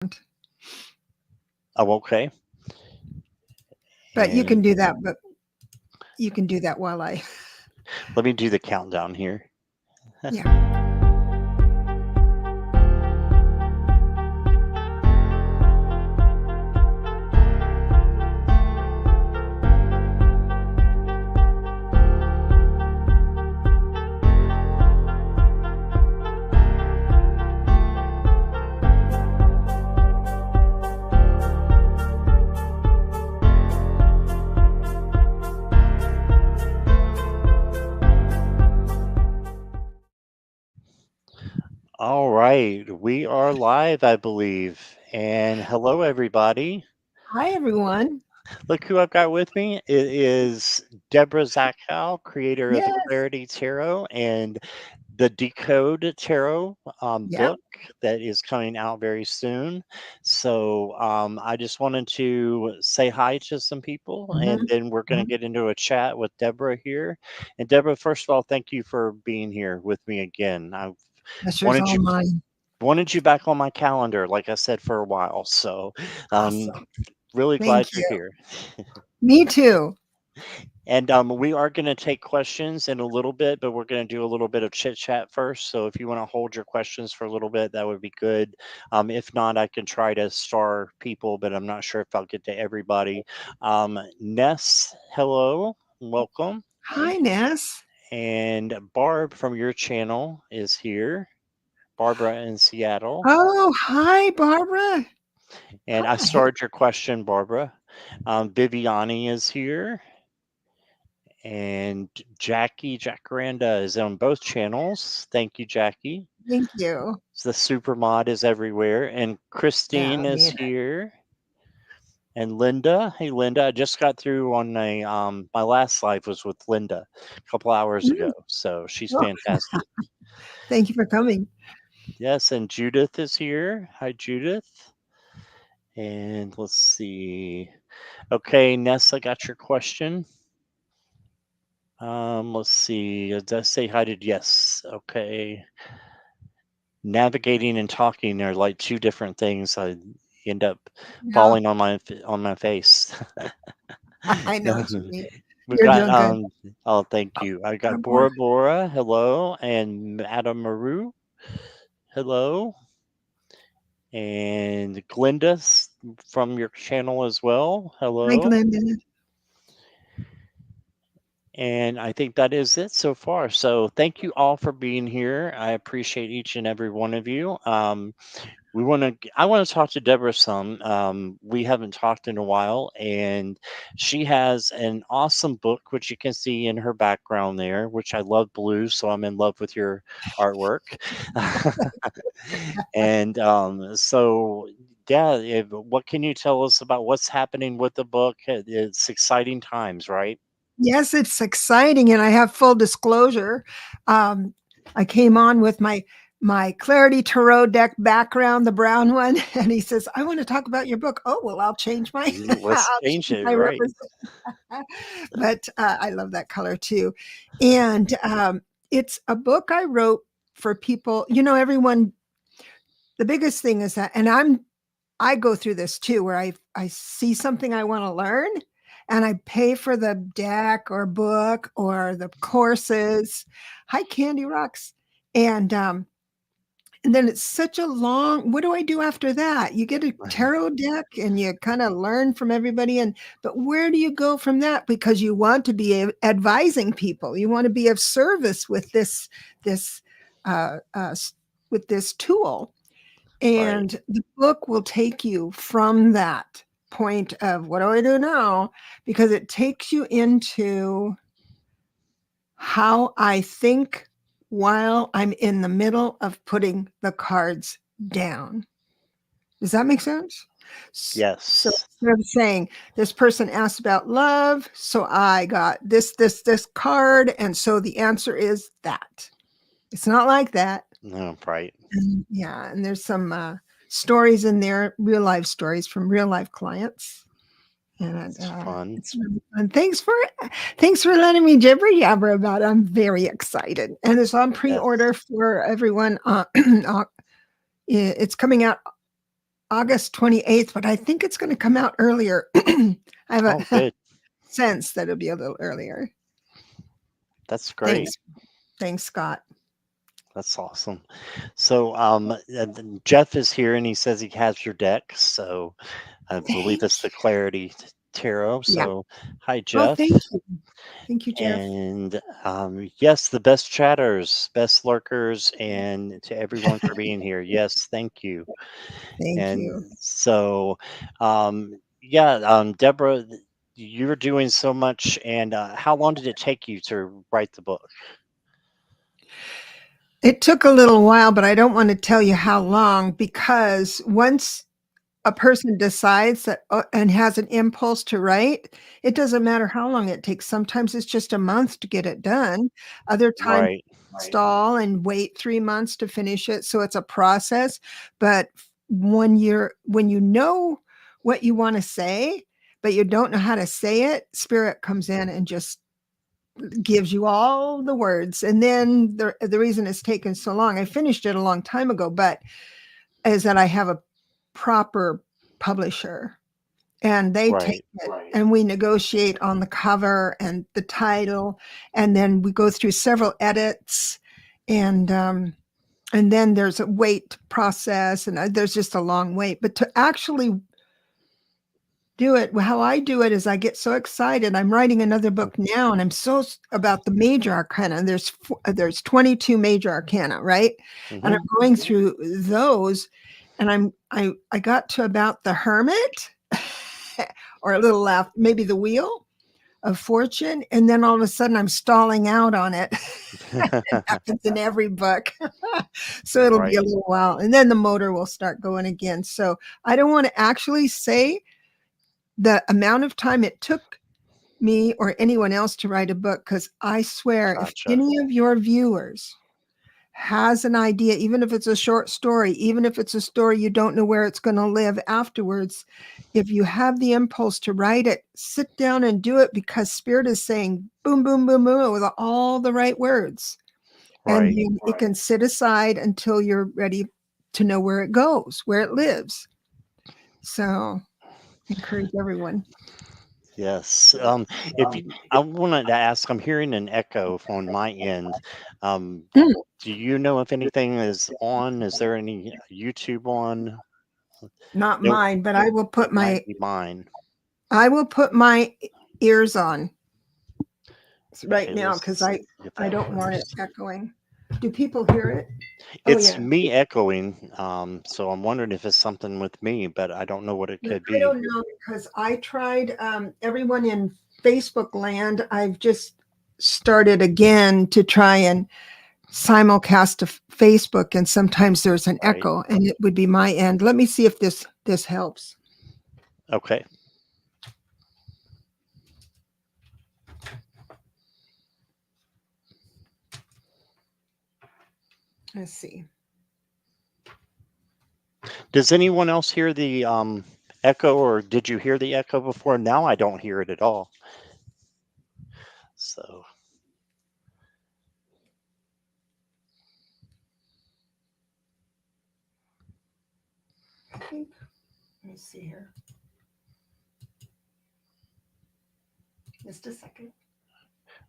Oh, okay. But you can And do that. But you can do that while I. let me do the countdown here. Yeah. All right, we are live, I believe. And hello, everybody. Hi, everyone. Look who I've got with me. It is Deborah Zachow, creator of the Yes. Clarity Tarot and the Decode Tarot Yep. book that is coming out very soon. So I just wanted to say hi to some people, and Hmm. then we're going to get into a chat with Deborah here. And Deborah, first of all, thank you for being here with me again. I Pressure's wanted all you mine. wanted you back on my calendar, like I said, for a while. So um, Awesome. really glad Thank you're you. here. Me too. And we are going to take questions in a little bit, but we're going to do a little bit of chit chat first. So if you want to hold your questions for a little bit, that would be good. If not, I can try to star people, but I'm not sure if I'll get to everybody. Ness, hello, welcome. Hi, Ness. And Barb from your channel is here. Barbara in Seattle. Oh, hi, Barbara. And I Hi. starred your question, Barbara. Viviani is here. And Jackie Jacaranda is on both channels. Thank you, Jackie. Thank you. The super mod is everywhere. And Yeah, Christine I is mean, here. And Linda. Hey Linda, I just got through on a my last live was with Linda a couple hours ago. mm, So she's well, fantastic. thank you for coming. Yes, and Judith is here. Hi Judith. And let's see. Okay, Ness, I got your question. Let's see. Does that say hi did yes? Okay. Navigating and talking are like two different things. I end up Yeah, falling on my face. I know No. what you mean. We You're got doing good. oh thank you. I got Barbara. Bora Bora, hello, and Madame Maru, hello, and Glinda from your channel as well, Hi, hello. Glenda. And I think that is it so far. So thank you all for being here. I appreciate each and every one of you. I want to talk to Deborah some. We haven't talked in a while, and she has an awesome book, which you can see in her background there, which I love blues, so I'm in love with your artwork. And so, yeah, what can you tell us about what's happening with the book? It's exciting times, right? Yes, it's exciting, and I have full disclosure. Um, I came on with my Clarity Tarot deck background, the brown one, and he says, "I want to talk about your book." Oh well, I'll change my Let's I'll change change it, my right? represent. But I love that color too, and it's a book I wrote for people. You know, everyone. The biggest thing is that, and I go through this too, where I see something I want to learn, and I pay for the deck or book or the courses. Hi, Candy Rocks, and and then it's such a long. What do I do after that? You get a tarot deck and you kind of learn from everybody, and but where do you go from that? Because you want to be advising people, you want to be of service with this uh, uh, with this tool, Right, and the book will take you from that point of what do I do now? Because it takes you into how I think while I'm in the middle of putting the cards down. Does that make sense? So yes. instead of saying this person asked about love, so I got this card, and so the answer is that. It's not like that. No, right. And yeah, and there's some stories in there, real life stories from real life clients, and It's fun. it's really fun. Thanks for letting me jibber jabber about it. I'm very excited, and it's on Yes. pre-order for everyone. It's coming out August 28th, but I think it's going to come out earlier. I have Oh, a good. sense that it'll be a little earlier. That's great. Thanks. Thanks, Scott. That's awesome. So, and then Jeff is here and he says he has your deck. So I believe it's Thank the you. Clarity Tarot. Yeah. So, hi, Oh, Jeff. thank you. Thank you, Jeff. And yes, the best chatters, best lurkers, and to everyone for being here. Yes, thank you. Thank And you. so, yeah, Deborah, you're doing so much. And how long did it take you to write the book? It took a little while, but I don't want to tell you how long because once a person decides that and has an impulse to write, it doesn't matter how long it takes. Sometimes it's just a month to get it done. Other times Right, stall and wait 3 months to finish it. So it's a process. But when you know what you want to say, but you don't know how to say it, spirit comes in and just gives you all the words. And then the reason it's taken so long, I finished it a long time ago, but is that I have a proper publisher and they take right, it and we negotiate on the cover and the title, and then we go through several edits, and um and then there's a wait process, and there's just a long wait. But to actually do it, how I do it is I get so excited. I'm writing another book now, and I'm so about the major arcana. There's 22 major arcana, right? And hmm I'm going through those, and I got to about the Hermit, or a little laugh, maybe the Wheel of Fortune, and then all of a sudden I'm stalling out on it. It happens in every book. So it'll be a right, little while, and then the motor will start going again. So I don't want to actually say the amount of time it took me or anyone else to write a book, because I swear, if gotcha. any of your viewers has an idea, even if it's a short story, even if it's a story you don't know where it's going to live afterwards, if you have the impulse to write it, sit down and do it, because spirit is saying boom, boom, boom, boom with all the right words. And Right. then it can sit aside until you're ready to know where it goes, where it lives. So encourage everyone. Yes. If you, I wanted to ask, I'm hearing an echo on my end. Um, Mm, do you know if anything is on? Is there any YouTube on? not No, mine, but it might be mine. I will put my ears on right Okay, now let's because see if I that don't want it works. echoing. Do people hear it? Oh It's yeah. me echoing, so I'm wondering if it's something with me, but I don't know what it Yeah, could I be. don't know because I tried everyone in Facebook land. I've just started again to try and simulcast to Facebook, and sometimes there's an Right. echo, and it would be my end. Let me see if this helps. Okay. Let's see. Does anyone else hear the echo, or did you hear the echo before? Now I don't hear it at all. So, I think. Let me see here. Just a second.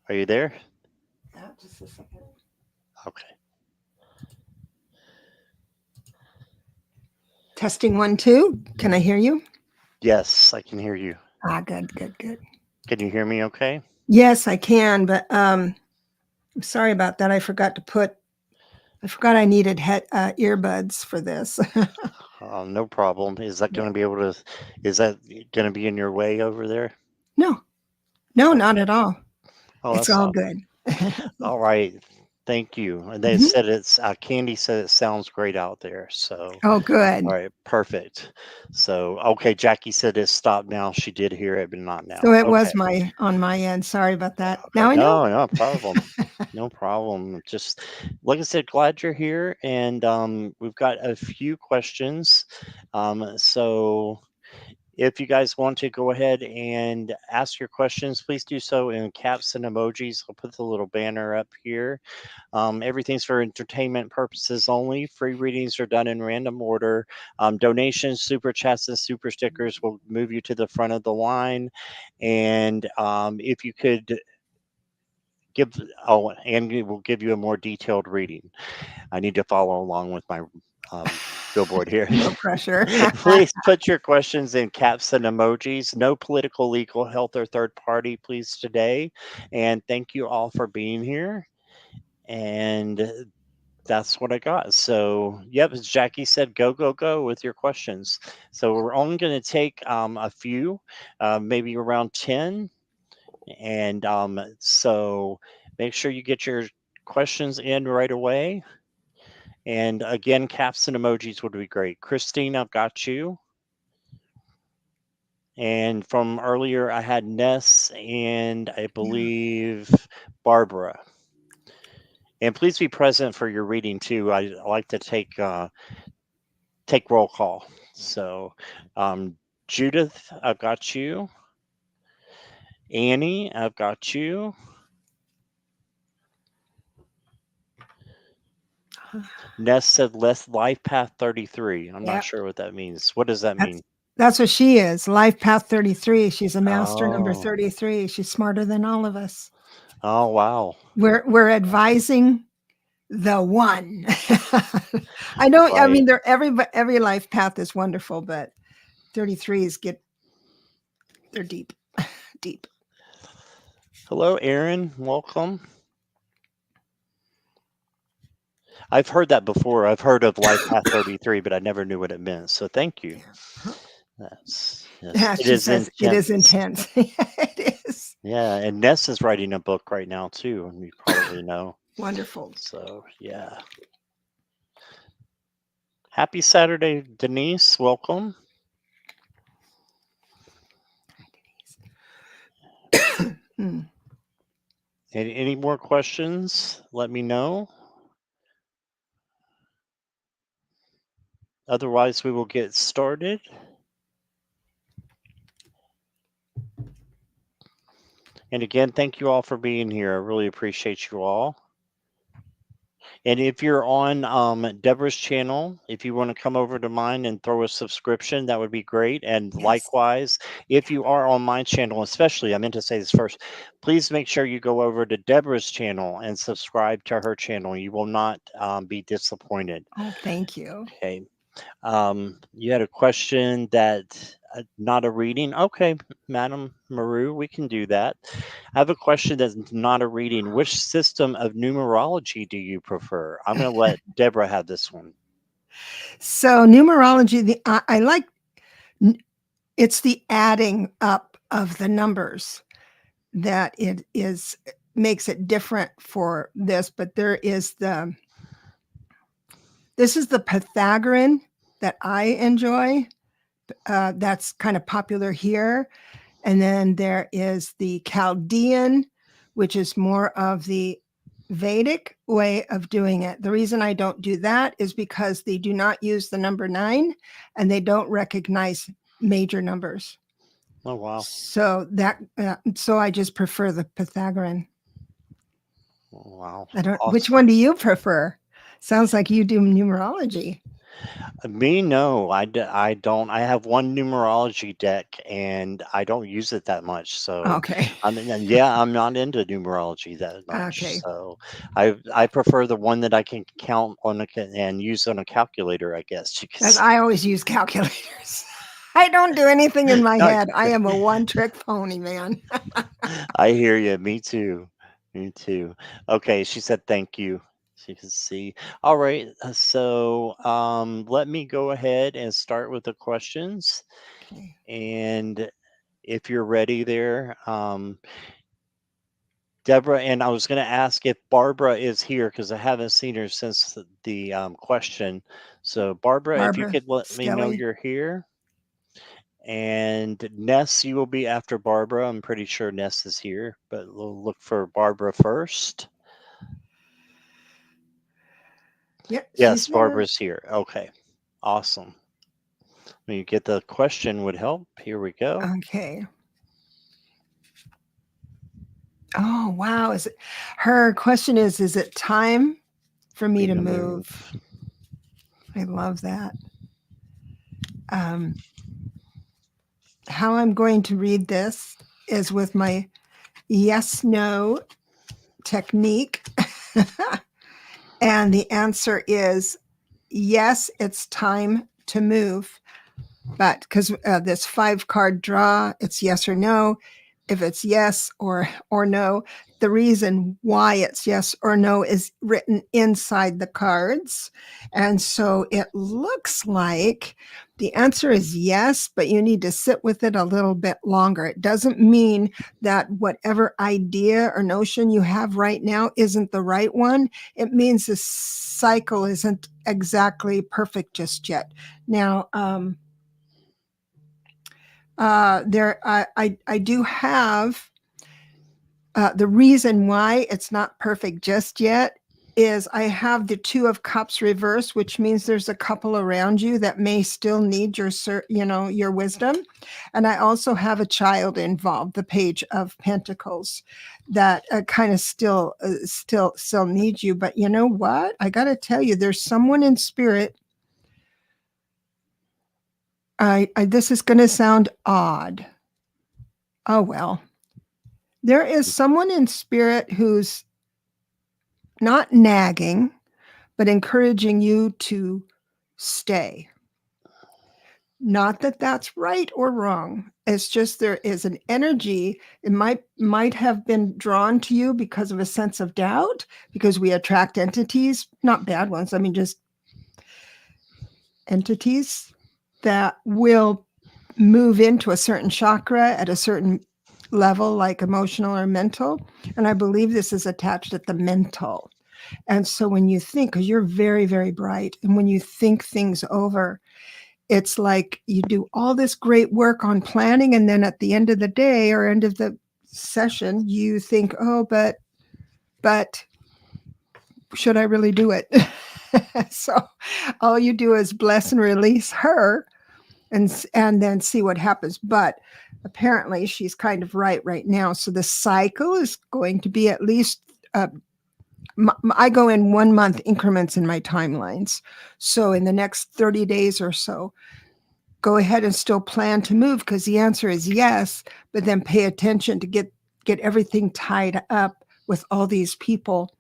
are you there? Yeah, just a second. Okay. Testing 1 2. Can I hear you? Yes, I can hear you. Ah, good, good, good. Can you hear me okay? Yes, I can, but I'm sorry about that. I forgot I needed earbuds for this. No problem. Is that Yeah. going to be able to, is that going to be in your way over there? No, no, not Okay. at all. Oh, It's that's all awesome. good. All right. Thank you. And they Mhm. said Candy said it sounds great out there. So, Oh, all good. right, perfect. So, okay, Jackie said it stopped now. She did hear it, but not So now. it Okay. was my on my end. Sorry about that. Okay. Now I know. No, no problem. No problem. Just like I said, glad you're here. And we've got a few questions. So if you guys want to go ahead and ask your questions, please do so in caps and emojis. I'll put the little banner up here. Everything's for entertainment purposes only. Free readings are done in random order. Donations, super chats, and super stickers will move you to the front of the line. And if you could give, oh, and we will give you a more detailed reading. I need to follow along with my billboard here. No pressure. Please put your questions in caps and emojis. No political, legal, health, or third party, please, today. And thank you all for being here. And that's what I got. So, yep, as Jackie said, go, go, go with your questions. So, we're only going to take a few, maybe around 10. And so, make sure you get your questions in right away. And again, caps and emojis would be great. Christine, I've got you. And from earlier, I had Ness and I Yeah. believe Barbara. And please be present for your reading too. I like to take roll call. So, um, Judith, I've got you. Annie, I've got you. Ness said, "Less life path 33." I'm not Yeah. sure what that means. What does that That's mean? that's what she is. Life path 33. She's a master number Oh, 33. She's smarter than all of us. oh, wow. We're advising the one. I know, I Right. mean, every life path is wonderful, but 33s they're deep, deep. Hello, Aaron. Welcome. I've heard that before. I've heard of Life Path 33, but I never knew what it meant. So thank you. Yeah. Huh. That's yes. Yeah, It she is says it is intense. intense. Yeah, it is. Yeah, and Ness is writing a book right now too, and you probably know. Wonderful. So yeah. Happy Saturday, Denise. Welcome. Hmm. Any more questions? Let me know. Otherwise, we will get started. And again, thank you all for being here. I really appreciate you all. And if you're on Deborah's channel, if you want to come over to mine and throw a subscription, that would be great. And Yes. likewise, if you are on my channel, especially, I meant to say this first, please make sure you go over to Deborah's channel and subscribe to her channel. You will not be disappointed. Oh, thank you. Okay. You had a question that not a reading. Okay, Madam Maru, we can do that. I have a question that's not a reading. Which system of numerology do you prefer? I'm going to let Deborah have this one. So numerology, I like it's the adding up of the numbers that it is makes it different for this, but this is the Pythagorean that I enjoy. That's kind of popular here. And then there is the Chaldean, which is more of the Vedic way of doing it. The reason I don't do that is because they do not use the number 9 and they don't recognize major numbers. Oh, wow. So I just prefer the Pythagorean. Wow. I don't. Which Awesome. one do you prefer? Sounds like you do numerology. Me, no, I don't. I have one numerology deck and I don't use it that much. So, Okay. I mean, and yeah, I'm not into numerology that much. Okay. So, I prefer the one that I can count on and use on a calculator, I guess you could As say. I always use calculators. I don't do anything in my No, head. I am a one trick pony, man. I hear you. Me too. Me too. Okay, she said thank you. She can see. All right. So, let me go ahead and start with the questions. Okay. And if you're ready there, Deborah, and I was going to ask if Barbara is here because I haven't seen her since the question. So, Barbara, if you Barbara could let me know Skelly. you're here. And Ness, you will be after Barbara. I'm pretty sure Ness is here, but we'll look for Barbara first. Yep, she's Yes, there. Barbara's here. Okay, awesome. When you get the question would help. Here we go. Okay. Oh, wow. Her question is it time for me Me to to move? move. I love that. Um, how I'm going to read this is with my yes no technique. And the answer is yes, it's time to move. But because this 5 card draw, it's yes or no. If it's yes or no, the reason why it's yes or no is written inside the cards. And so it looks like the answer is yes, but you need to sit with it a little bit longer. It doesn't mean that whatever idea or notion you have right now isn't the right one. It means the cycle isn't exactly perfect just yet. Now, I do have the reason why it's not perfect just yet is I have the 2 of Cups reversed, which means there's a couple around you that may still need your wisdom, and I also have a child involved, the Page of Pentacles, that kind of still needs you. But you know what? I got to tell you, there's someone in spirit. This is going to sound odd. Oh well. There is someone in spirit who's not nagging, but encouraging you to stay. Not that that's right or wrong. It's just there is an energy. It might have been drawn to you because of a sense of doubt, because we attract entities, not bad ones. I mean, just entities that will move into a certain chakra at a certain level, like emotional or mental. And I believe this is attached at the mental. And so when you think, because you're very, very bright, and when you think things over, it's like you do all this great work on planning. And then at the end of the day or end of the session, you think, oh, but should I really do it? So all you do is bless and release her and then see what happens. But apparently she's kind of right now. So the cycle is going to be at least I go in 1 month increments in my timelines. So in the next 30 days or so, go ahead and still plan to move, because the answer is yes, but then pay attention to get everything tied up with all these people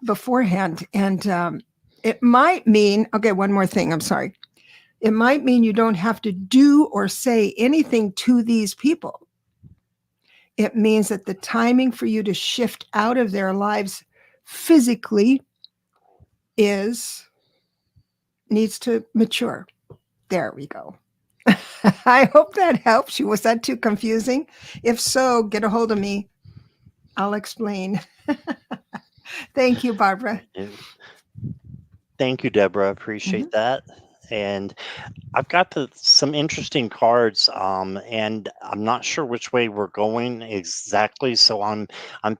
beforehand. And it might mean, okay, one more thing. I'm sorry. It might mean you don't have to do or say anything to these people. It means that the timing for you to shift out of their lives physically is needs to mature. There we go. I hope that helps you. Was that too confusing? If so, get a hold of me. I'll explain. Thank you, Barbara. Yeah. Thank you, Deborah. Mhm. Appreciate that. And I've got some interesting cards, and I'm not sure which way we're going exactly. So I'm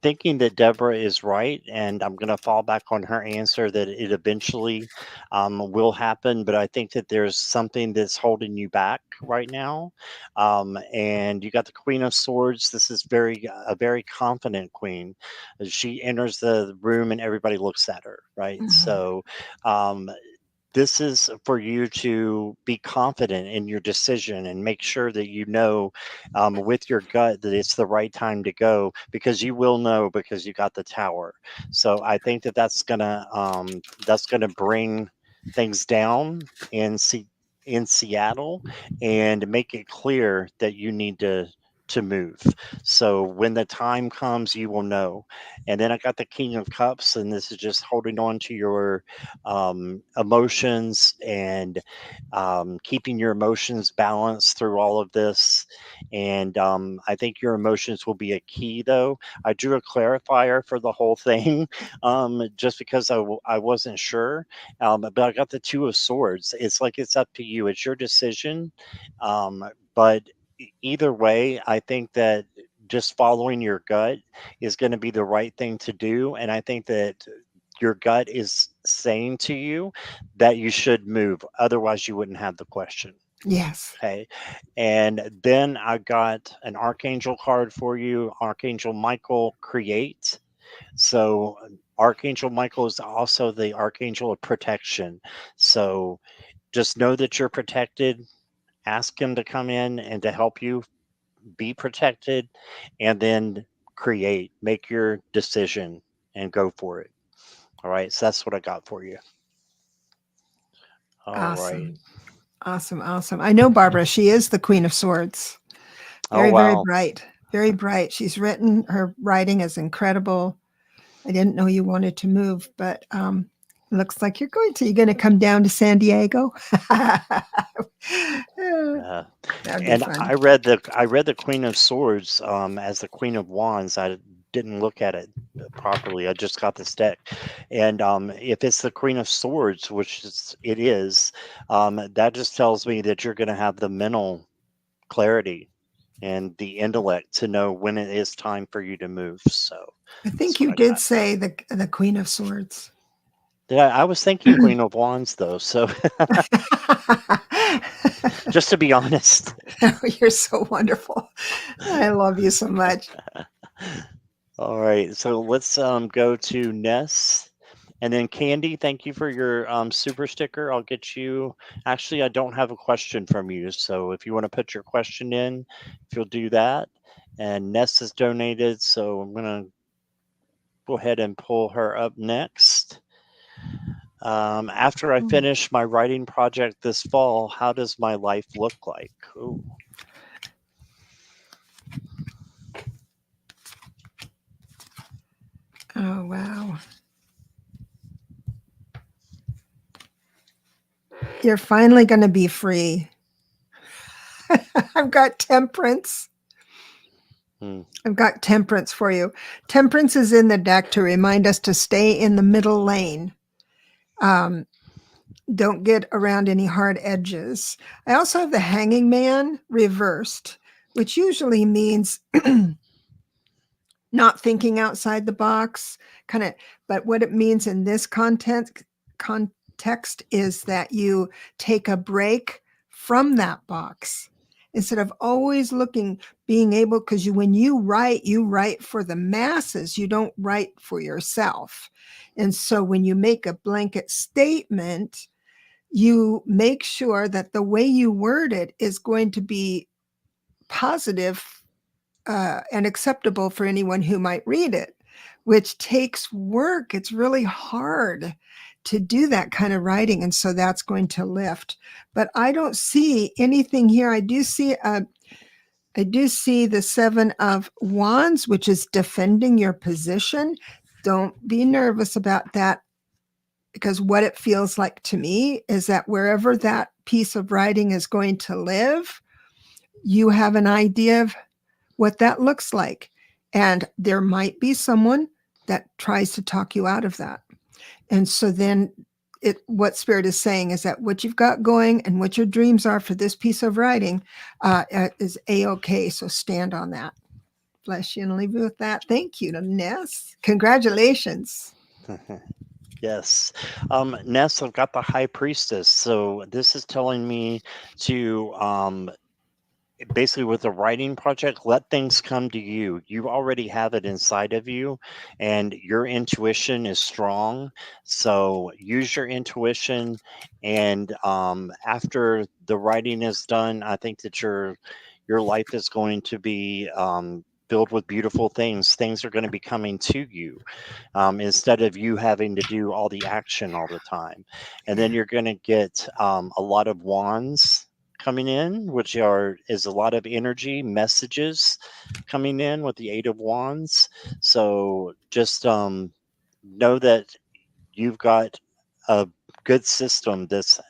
thinking that Deborah is right, and I'm going to fall back on her answer that it eventually will happen. But I think that there's something that's holding you back right now. And you got the Queen of Swords. This is a very confident queen. She enters the room, and everybody looks at her, right? Mhm. So. Um, this is for you to be confident in your decision and make sure that you know with your gut that it's the right time to go, because you will know because you got the tower. So I think that that's gonna bring things down in Seattle and make it clear that you need to move. So when the time comes, you will know. And then I got the King of Cups, and this is just holding on to your emotions and keeping your emotions balanced through all of this. And I think your emotions will be a key, though. I drew a clarifier for the whole thing just because I wasn't sure. But I got the Two of Swords. It's like it's up to you, it's your decision. But either way, I think that just following your gut is going to be the right thing to do. And I think that your gut is saying to you that you should move. Otherwise, you wouldn't have the question. Yes. Okay. And then I got an archangel card for you, Archangel Michael Create. So, Archangel Michael is also the archangel of protection. So, just know that you're protected. Ask him to come in and to help you be protected, and then create, make your decision and go for it. All right. So, that's what I got for you. All right. Awesome. Awesome. Awesome. I know Barbara. She is the Queen of Swords. Oh, Very, very wow. bright. Very bright. She's written, her writing is incredible. I didn't know you wanted to move, but looks like you're going to. You're going to come down to San Diego. Uh, That'd be and fun. I read the Queen of Swords as the Queen of Wands. I didn't look at it properly. I just got this deck, and if it's the Queen of Swords, which it is, that just tells me that you're going to have the mental clarity and the intellect to know when it is time for you to move. So I that's think what you I did got. say the Queen of Swords. Yeah, I was thinking Queen of Wands though. So just to be honest. You're so wonderful. I love you so much. All right, so let's go to Ness, and then Candy. Thank you for your super sticker. I'll get you. Actually, I don't have a question from you, so if you want to put your question in, if you'll do that. And Ness has donated, so I'm gonna go ahead and pull her up next. After I finish my writing project this fall, how does my life look like? Ooh. Oh, wow. You're finally going to be free. I've got temperance. Hmm. I've got temperance for you. Temperance is in the deck to remind us to stay in the middle lane. Um, don't get around any hard edges. I also have the hanging man reversed, which usually means not thinking outside the box, kind of. But what it means in this context is that you take a break from that box instead of always looking, being able, because when you write for the masses, you don't write for yourself. And so when you make a blanket statement, you make sure that the way you word it is going to be positive and acceptable for anyone who might read it, which takes work. It's really hard to do that kind of writing. And so that's going to lift. But I don't see anything here. I do see the 7 of Wands, which is defending your position. Don't be nervous about that, because what it feels like to me is that wherever that piece of writing is going to live, you have an idea of what that looks like. And there might be someone that tries to talk you out of that. And so then what spirit is saying is that what you've got going and what your dreams are for this piece of writing is a-okay. So stand on that. Bless you, and leave you with that. Thank you to Ness. Congratulations. Yes. Ness, I've got the High Priestess. So this is telling me to basically with the writing project, let things come to you. You already have it inside of you, and your intuition is strong. So use your intuition. And after the writing is done, I think that your life is going to be filled with beautiful things. Things are going to be coming to you instead of you having to do all the action all the time. And then Yeah. you're going to get a lot of wands coming in, which is a lot of energy messages coming in with the 8 of Wands. So just know that you've got a good system that's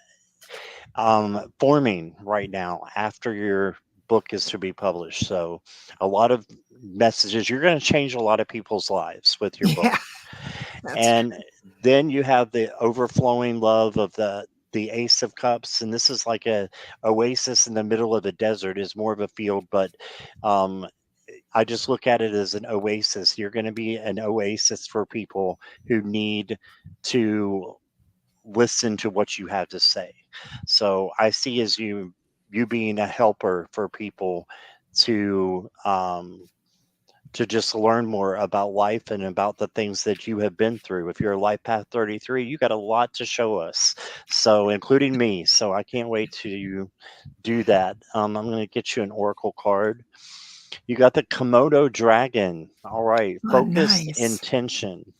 forming right now after your book is to be published. So a lot of messages. You're going to change a lot of people's lives with your book. Yeah. That's And then you have the overflowing love of the Ace of Cups, and this is like a oasis in the middle of a desert. Is more of a field, but um, I just look at it as an oasis. You're going to be an oasis for people who need to listen to what you have to say. So I see as you you being a helper for people to just learn more about life and about the things that you have been through. If you're a Life Path 33, you got a lot to show us. So, including me. So, I can't wait to do that. I'm going to get you an Oracle card. You got the Komodo dragon. All right. Oh, Focus, nice. intention.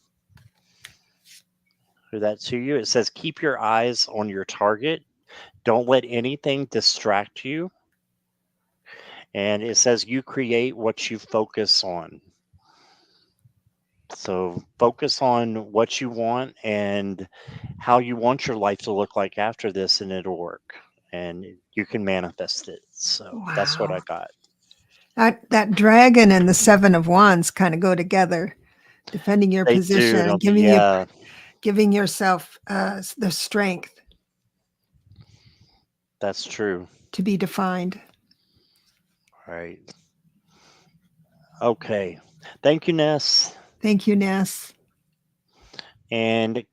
For that to you. It says keep your eyes on your target. Don't let anything distract you. And it says you create what you focus on. So focus on what you want and how you want your life to look like after this, and it'll work. And you can manifest it. So that's what I Wow. got. That dragon and the seven of wands kind of go together, defending your They position do, and don't they? Yeah, giving yourself the strength that's true. to be defined. All right. Okay. Thank you, Ness. Thank you, Ness. And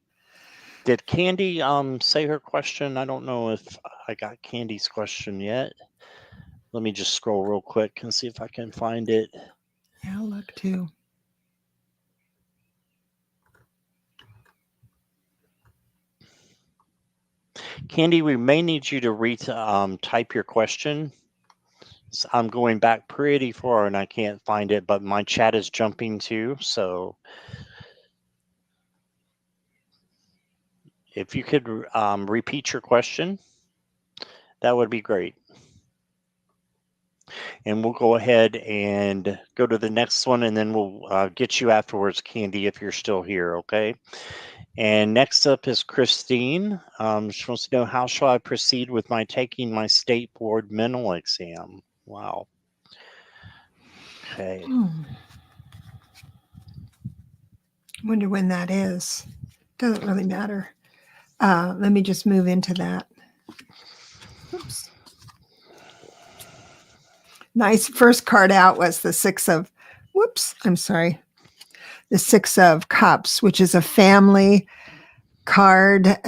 did Candy say her question? I don't know if I got Candy's question yet. Let me just scroll real quick and see if I can find it. Yeah, I'll look too. Candy, we may need you to type your question. I'm going back pretty far and I can't find it, but my chat is jumping too. So if you could repeat your question, that would be great. And we'll go ahead and go to the next one, and then we'll get you afterwards, Candy, if you're still here. Okay. And next up is Christine. She wants to know, how shall I proceed with my taking my state board mental exam? Wow. Okay. Hmm. Wonder when that is. Doesn't really matter. Let me just move into that. Oops. Nice. First card out was the six of, whoops, I'm sorry. The six of cups, which is a family card,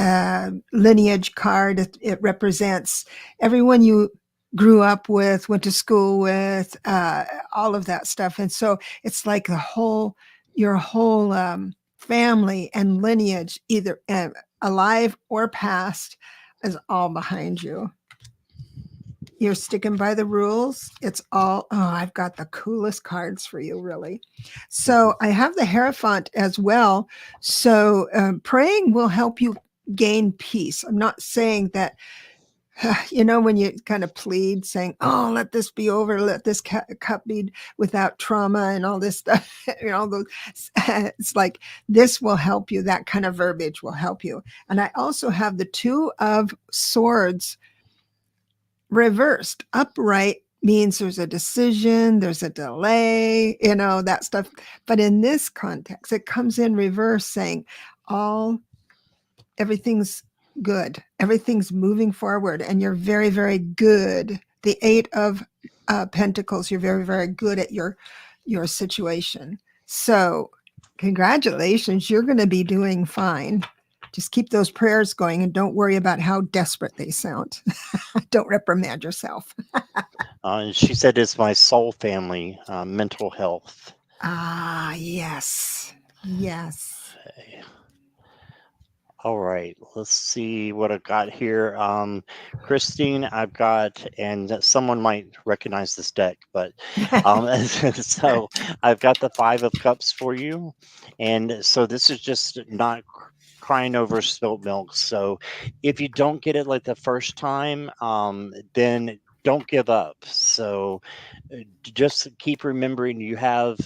lineage card. It represents everyone you grew up with, went to school with, all of that stuff. And so it's like your whole family and lineage, either alive or past, is all behind you. You're sticking by the rules. It's all, oh, I've got the coolest cards for you, really. So I have the Hierophant as well. So praying will help you gain peace. I'm not saying that, when you kind of plead saying, oh, let this be over, let this cup be without trauma and all this stuff, those, it's like this will help you. That kind of verbiage will help you. And I also have the Two of Swords reversed. Upright means there's a decision, there's a delay, that stuff. But in this context, it comes in reverse saying everything's good, everything's moving forward, and you're very, very good. The Eight of Pentacles, you're very, very good at your situation. So congratulations, you're going to be doing fine. Just keep those prayers going and don't worry about how desperate they sound. Don't reprimand yourself. She said it's my soul family, mental health. Ah, yes. Yes. Okay. All right, let's see what I've got here. Christine, I've got, and someone might recognize this deck, but so I've got the Five of Cups for you. And so this is just not crying over spilt milk. So if you don't get it like the first time, then don't give up. So just keep remembering you have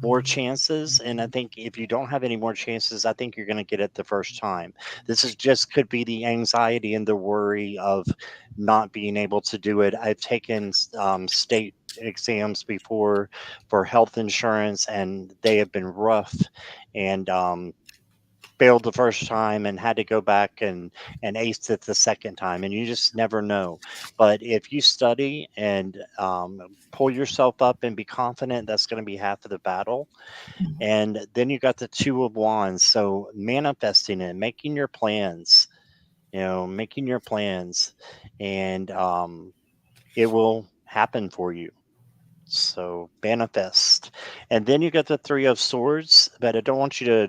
more chances, and I think if you don't have any more chances, I think you're going to get it the first time. This is just could be the anxiety and the worry of not being able to do it. I've taken state exams before for health insurance, and they have been rough, and failed the first time and had to go back and ace it the second time, and you just never know. But if you study and pull yourself up and be confident, that's going to be half of the battle. And then you got the Two of Wands, so manifesting it, making your plans, making your plans, and it will happen for you. So manifest. And then you got the Three of Swords, but I don't want you to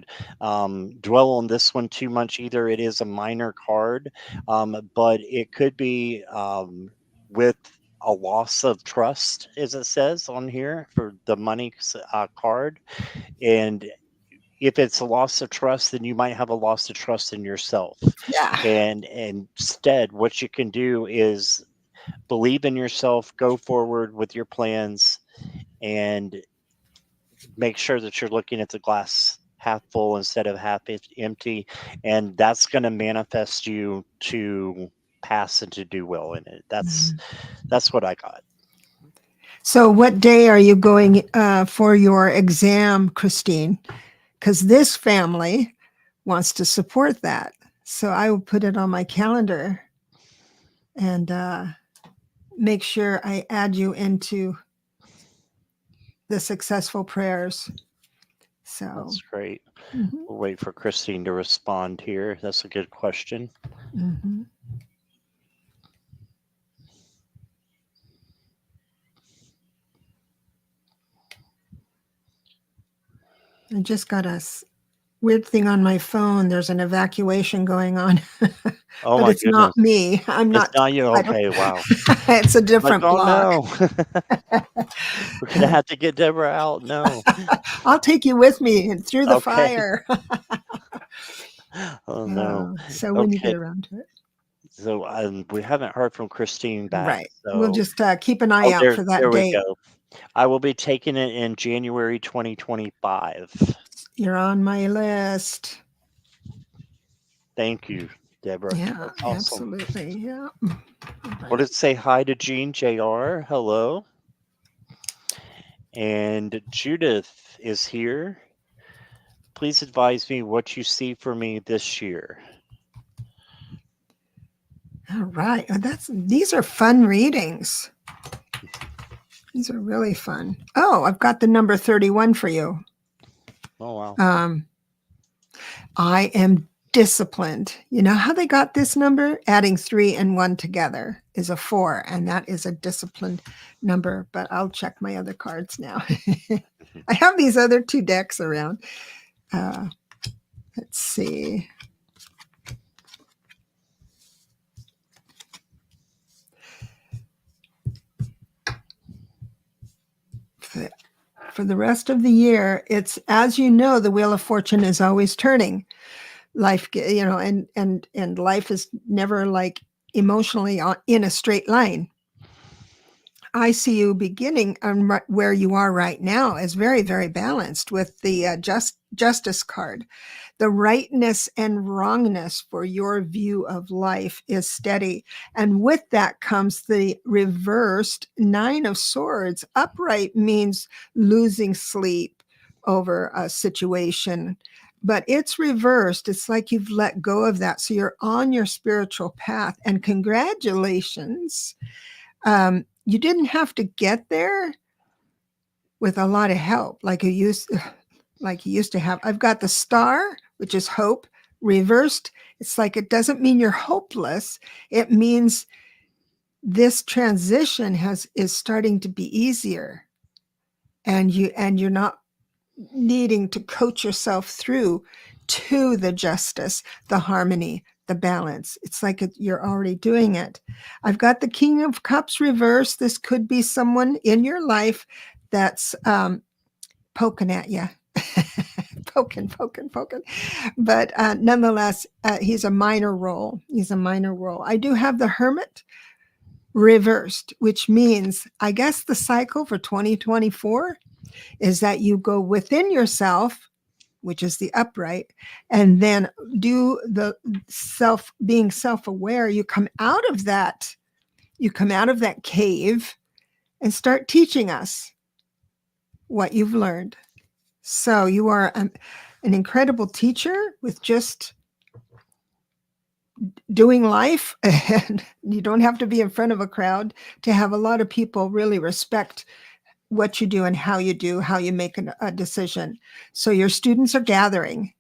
dwell on this one too much either. It is a minor card, but it could be with a loss of trust, as it says on here for the money card. And if it's a loss of trust, then you might have a loss of trust in yourself. Yeah. And instead, what you can do is believe in yourself, go forward with your plans, and make sure that you're looking at the glass half full instead of half empty. And that's going to manifest you to pass and to do well in it. That's what I got. So, what day are you going for your exam, Christine? Because this family wants to support that. So, I will put it on my calendar and make sure I add you into the successful prayers. So, That's great. mhm, We'll wait for Christine to respond here. That's a good question. mhm. I just got a weird thing on my phone. There's an evacuation going on, Oh but my it's not goodness. me. I'm It's not. not you. I don't. Okay. Wow. It's a Like, different oh block. no. We're going to have to get Deborah out. No. I'll take you with me and through the Okay. fire. Oh no. So when you get Okay. around to it, So we haven't heard from Christine back. right? We'll So, just keep an eye oh, out there, for there that we date. go. I will be taking it in January 2025. You're on my list. Thank you, Deborah. Yeah, That's awesome. absolutely. Yeah. Well, let's say hi to Jean JR. Hello. And Judith is here. Please advise me what you see for me this year. All right. These are fun readings. These are really fun. Oh, I've got the number 31 for you. Oh, wow. Um, I am disciplined. You know how they got this number? Adding 3 and 1 together is a 4, and that is a disciplined number. But I'll check my other cards now. I have these other 2 decks around. Uh, let's see. For the rest of the year, it's, as you know, the wheel of fortune is always turning. Life, and life is never like emotionally in a straight line. I see you beginning on where you are right now as very, very balanced with the justice card. The rightness and wrongness for your view of life is steady. And with that comes the reversed 9 of Swords. Upright means losing sleep over a situation, but it's reversed. It's like you've let go of that. So you're on your spiritual path. And congratulations. You didn't have to get there with a lot of help like you used to have. I've got the star, which is hope, reversed. It's like it doesn't mean you're hopeless. It means this transition is starting to be easier, and you're not needing to coach yourself through to the justice, the harmony, the balance. It's like you're already doing it. I've got the King of Cups reversed. This could be someone in your life that's poking at you. Poking. But nonetheless, he's a minor role. He's a minor role. I do have the Hermit reversed, which means, I guess, the cycle for 2024 is that you go within yourself, which is the upright, and then do the being self-aware. You come out of that cave and start teaching us what you've learned. So you are an incredible teacher with just doing life, and you don't have to be in front of a crowd to have a lot of people really respect what you do and how you make a decision. So your students are gathering.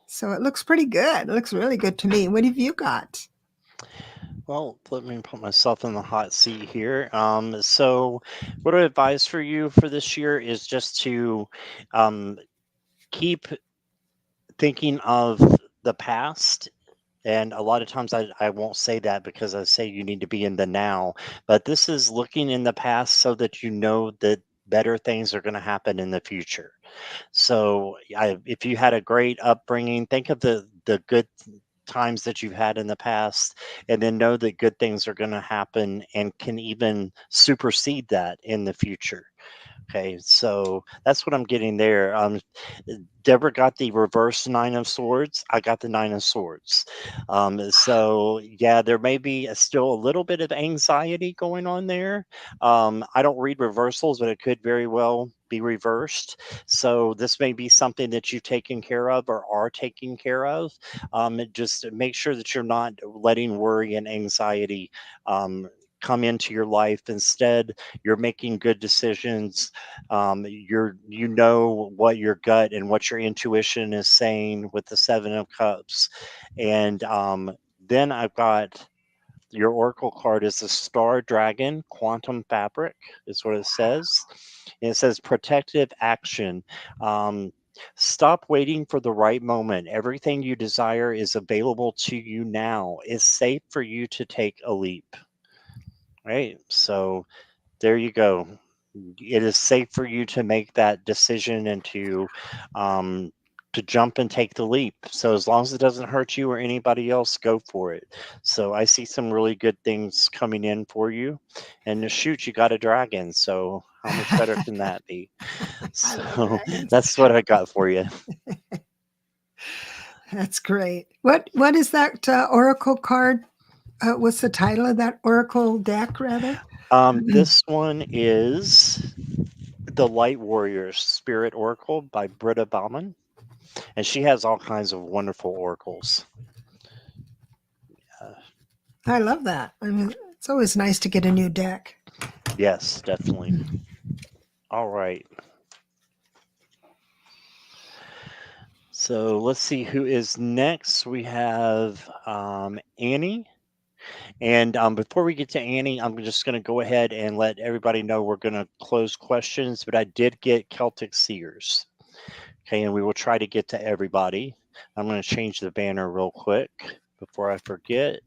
So it looks pretty good. It looks really good to me. What have you got? Well, let me put myself in the hot seat here. So, what I advise for you for this year is just to um, keep thinking of the past. And a lot of times I won't say that because I say you need to be in the now. But this is looking in the past so that you know that better things are going to happen in the future. So, if you had a great upbringing, think of the good times that you've had in the past, and then know that good things are going to happen and can even supersede that in the future. Okay, so that's what I'm getting there. Deborah got the reverse nine of swords. I got the nine of swords. So yeah, there may be still a little bit of anxiety going on there. I don't read reversals, but it could very well be reversed. So this may be something that you've taken care of or are taking care of. Just make sure that you're not letting worry and anxiety come into your life. Instead, you're making good decisions. You know what your gut and what your intuition is saying with the Seven of Cups. And then I've got your oracle card is the Star Dragon Quantum Fabric, is what it says. And it says protective action. Um, Stop waiting for the right moment. Everything you desire is available to you now. It's safe for you to take a leap. Right. So there you go. It is safe for you to make that decision and um, to jump and take the leap. So as long as it doesn't hurt you or anybody else, go for it. So I see some really good things coming in for you. And to shoot, you got a dragon. So how much better can that be? I love So dragons. that's what I got for you. That's great. What is that oracle card? What's the title of that oracle deck, rather? This one is the Light Warriors Spirit Oracle by Britta Bauman. And she has all kinds of wonderful oracles. Uh, I love that. I mean, it's always nice to get a new deck. yes, definitely. All right. So let's see who is next. We have Annie. And before we get to Annie, I'm just going to go ahead and let everybody know we're going to close questions, but I did get Celtic Seers. Okay, and we will try to get to everybody. I'm going to change the banner real quick before I forget.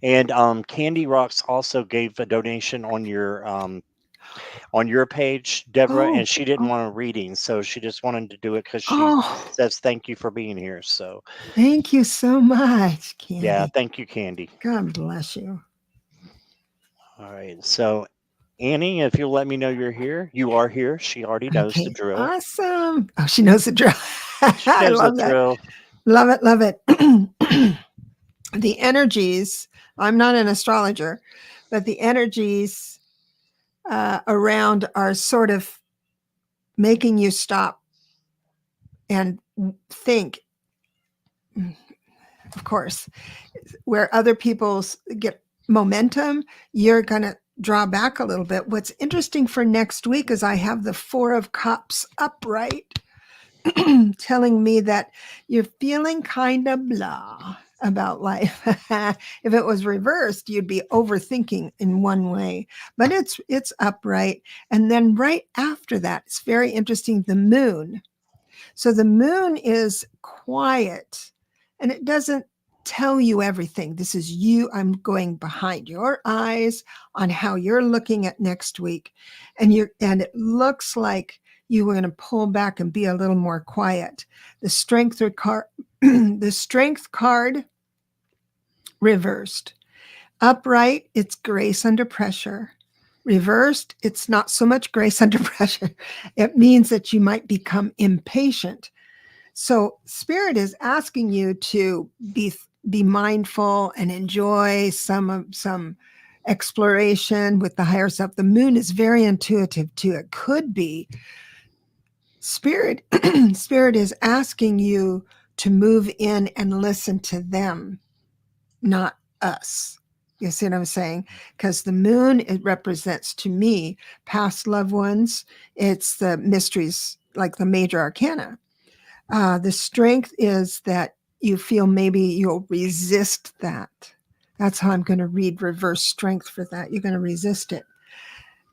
And Candy Rocks also gave a donation on your page, Deborah, Oh, and she didn't oh, want a reading, so she just wanted to do it because she oh, says thank you for being here. So thank you so much, yeah, Candy. thank you, Candy. God bless you. All right, so Annie, if you'll let me know you're here, you are here. She already knows the Okay, drill. awesome. Oh, she knows the drill. She I knows the love that. drill. Love it, love it. The energies, I'm not an astrologer, but the energies around are sort of making you stop and think, of course, where other people's get momentum, you're going to draw back a little bit. What's interesting for next week is I have the Four of Cups upright, telling me that you're feeling kind of blah about life. If it was reversed, you'd be overthinking in one way, but it's upright. And then right after that, it's very interesting, the moon. So the moon is quiet and it doesn't tell you everything. This is you. I'm going behind your eyes on how you're looking at next week. And it looks like you were going to pull back and be a little more quiet. The strength card the strength card reversed. Upright, it's grace under pressure. Reversed, it's not so much grace under pressure. It means that you might become impatient. So spirit is asking you to be mindful and enjoy some exploration with the higher self. The moon is very intuitive too. It could be spirit spirit is asking you to move in and listen to them, not us. You see what I'm saying? Because the moon, it represents to me past loved ones. It's the mysteries, like the major arcana. The strength is that you feel maybe you'll resist that. That's how I'm going to read reverse strength for that. You're going to resist it.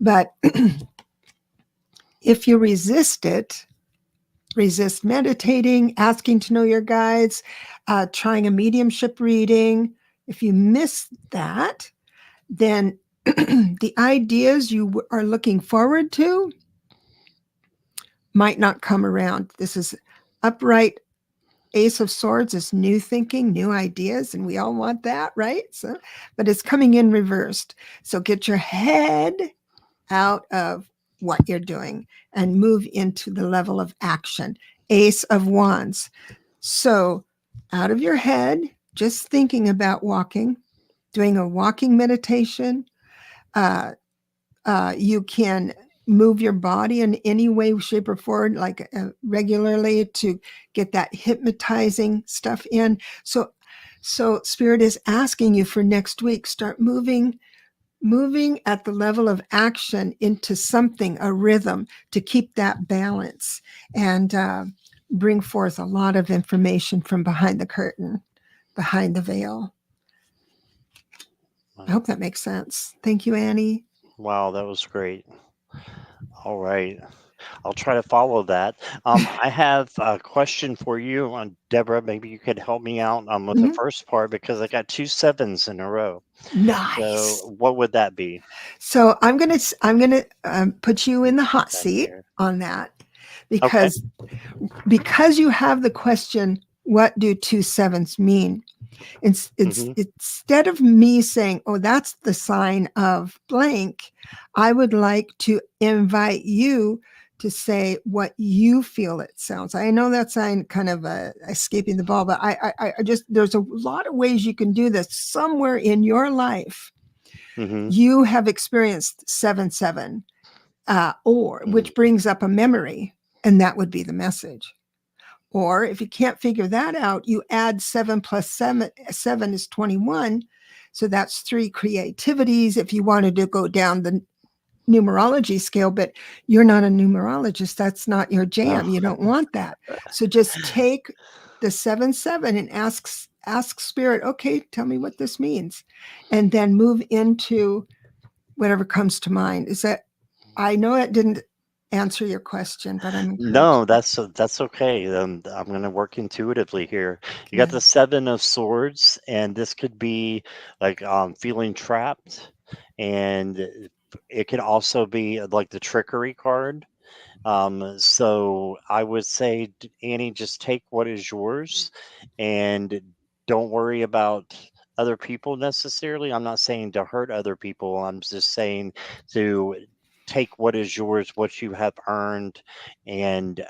But if you resist it, resist meditating, asking to know your guides, trying a mediumship reading, if you miss that, then the ideas you are looking forward to might not come around. This is upright Ace of Swords is new thinking, new ideas, and we all want that, right? So, but it's coming in reversed. So get your head out of what you're doing and move into the level of action. Ace of Wands. So out of your head, just thinking about walking, doing a walking meditation. Uh, you can move your body in any way, shape, or form, like regularly to get that hypnotizing stuff in. So Spirit is asking you for next week, start moving at the level of action into something, a rhythm, to keep that balance and bring forth a lot of information from behind the curtain, behind the veil. I hope that makes sense. Thank you, Annie. Wow, that was great. All right. I'll try to follow that. I have a question for you on Deborah. Maybe you could help me out with the Mhm. first part because I got two sevens in a row. Nice. So what would that be? So I'm gonna put you in the hot That seat here. on that Okay. because you have the question, what do two sevens mean? It's Hmm. instead of me saying, oh, that's the sign of blank, I would like to invite you to say what you feel it sounds. I know that sign kind of escaping the ball, but I just there's a lot of ways you can do this. Somewhere in your life, Hmm. you have experienced 7 7, or Hmm. which brings up a memory, and that would be the message. Or if you can't figure that out, you add 7 plus 7. 7 is 21. So that's three creativities if you wanted to go down the numerology scale, but you're not a numerologist. That's not your Oh. jam. You don't want that. So just take the 7 7 and ask spirit, okay, tell me what this means. And then move into whatever comes to mind. Is that, I know it didn't answer your question, but I'm No, encouraged. that's okay. I'm going to work intuitively here. You got the Good. Seven of Swords, and this could be like feeling trapped, and it could also be like the trickery card. So I would say, Annie, just take what is yours and don't worry about other people necessarily. I'm not saying to hurt other people. I'm just saying to take what is yours, what you have earned, and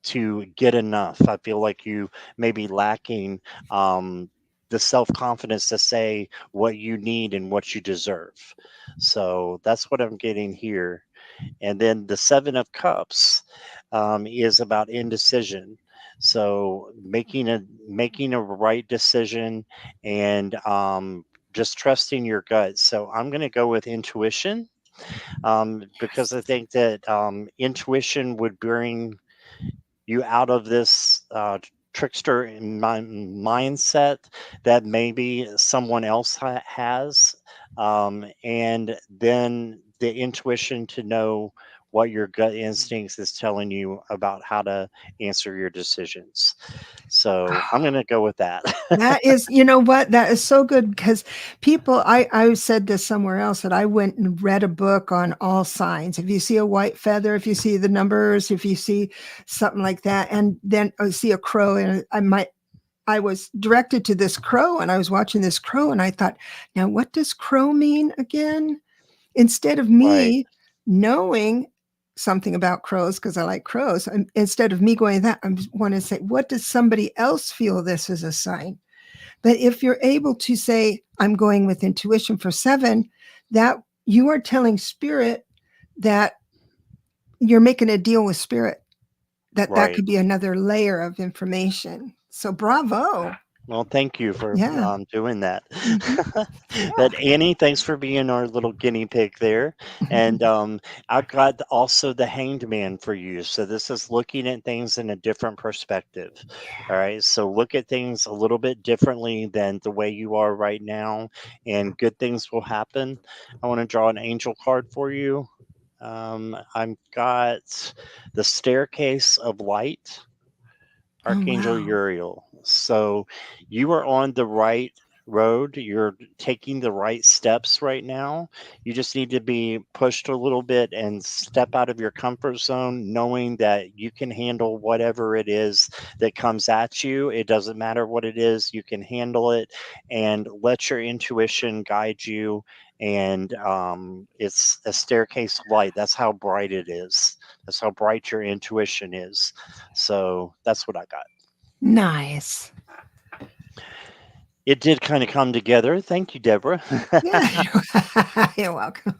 to get enough. I feel like you may be lacking the self confidence to say what you need and what you deserve. So that's what I'm getting here. And then the Seven of Cups is about indecision. So making a right decision and just trusting your gut. So I'm going to go with intuition because I think that intuition would bring you out of this trickster mindset that maybe someone else has, and then the intuition to know what your gut instincts is telling you about how to answer your decisions. So I'm going to go with that. That is, you know what? That is so good because people, I said this somewhere else that I went and read a book on all signs. If you see a white feather, if you see the numbers, if you see something like that, and then I see a crow, and I was directed to this crow, and I was watching this crow, and I thought, now what does crow mean again? Instead of Right, me knowing something about crows because I like crows, instead of me going that, I want to say, what does somebody else feel this is a sign? But if you're able to say, I'm going with intuition for 7, that you are telling spirit that you're making a deal with spirit, that right. could be another layer of information. So bravo. Well, thank you for Yeah. doing that. Hmm. But Yeah. Annie, thanks for being our little guinea pig there. And I've got also the hanged man for you. So this is looking at things in a different perspective. All right. So look at things a little bit differently than the way you are right now, and good things will happen. I want to draw an angel card for you. I've got the staircase of light. Oh, Archangel wow. Uriel. So you are on the right road. You're taking the right steps right now. You just need to be pushed a little bit and step out of your comfort zone, knowing that you can handle whatever it is that comes at you. It doesn't matter what it is, you can handle it, and let your intuition guide you. And it's a staircase of light. That's how bright it is. That's how bright your intuition is. So that's what I got. Nice. It did kind of come together. Thank you, Deborah. Yeah, you're welcome.